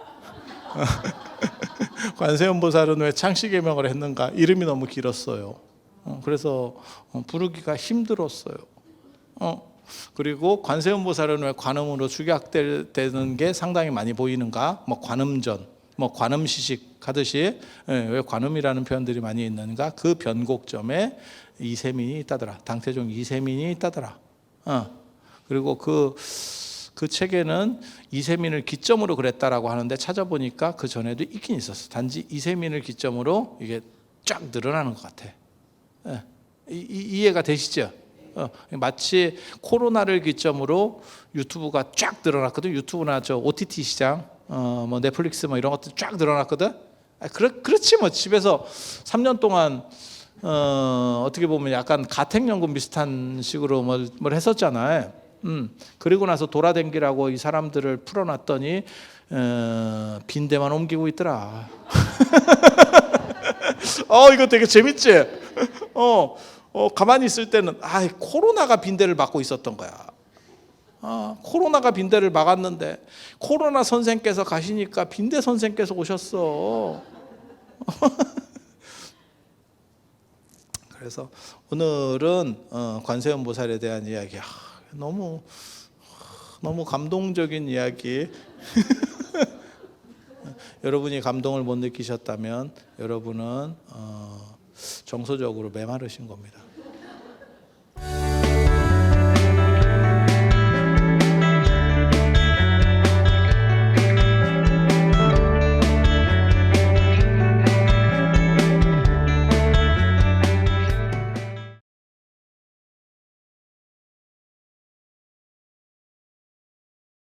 관세음보살은 왜 창시계명을 했는가? 이름이 너무 길었어요. 그래서 부르기가 힘들었어요. 그리고 관세음보살은 왜 관음으로 축약되는 게 상당히 많이 보이는가? 뭐 관음전, 뭐 관음시식 하듯이 왜 관음이라는 표현들이 많이 있는가? 그 변곡점에 이세민이 있다더라. 당태종 이세민이 있다더라. 그리고 그 책에는 이세민을 기점으로 그랬다라고 하는데 찾아보니까 그 전에도 있긴 있었어. 단지 이세민을 기점으로 이게 쫙 늘어나는 것 같아. 이해가 되시죠? 마치 코로나를 기점으로 유튜브가 쫙 늘어났거든. 유튜브나 저 OTT 시장, 뭐 넷플릭스 뭐 이런 것들 쫙 늘어났거든. 그렇지 뭐 집에서 3년 동안 어떻게 보면 약간 가택연금 비슷한 식으로 뭘 했었잖아요. 그리고 나서 돌아댕기라고 이 사람들을 풀어놨더니 빈대만 옮기고 있더라. 이거 되게 재밌지? 가만히 있을 때는 코로나가 빈대를 막고 있었던 거야. 코로나가 빈대를 막았는데 코로나 선생께서 가시니까 빈대 선생께서 오셨어. 그래서 오늘은 관세음보살에 대한 이야기, 너무 감동적인 이야기. 여러분이 감동을 못 느끼셨다면 여러분은 정서적으로 메마르신 겁니다.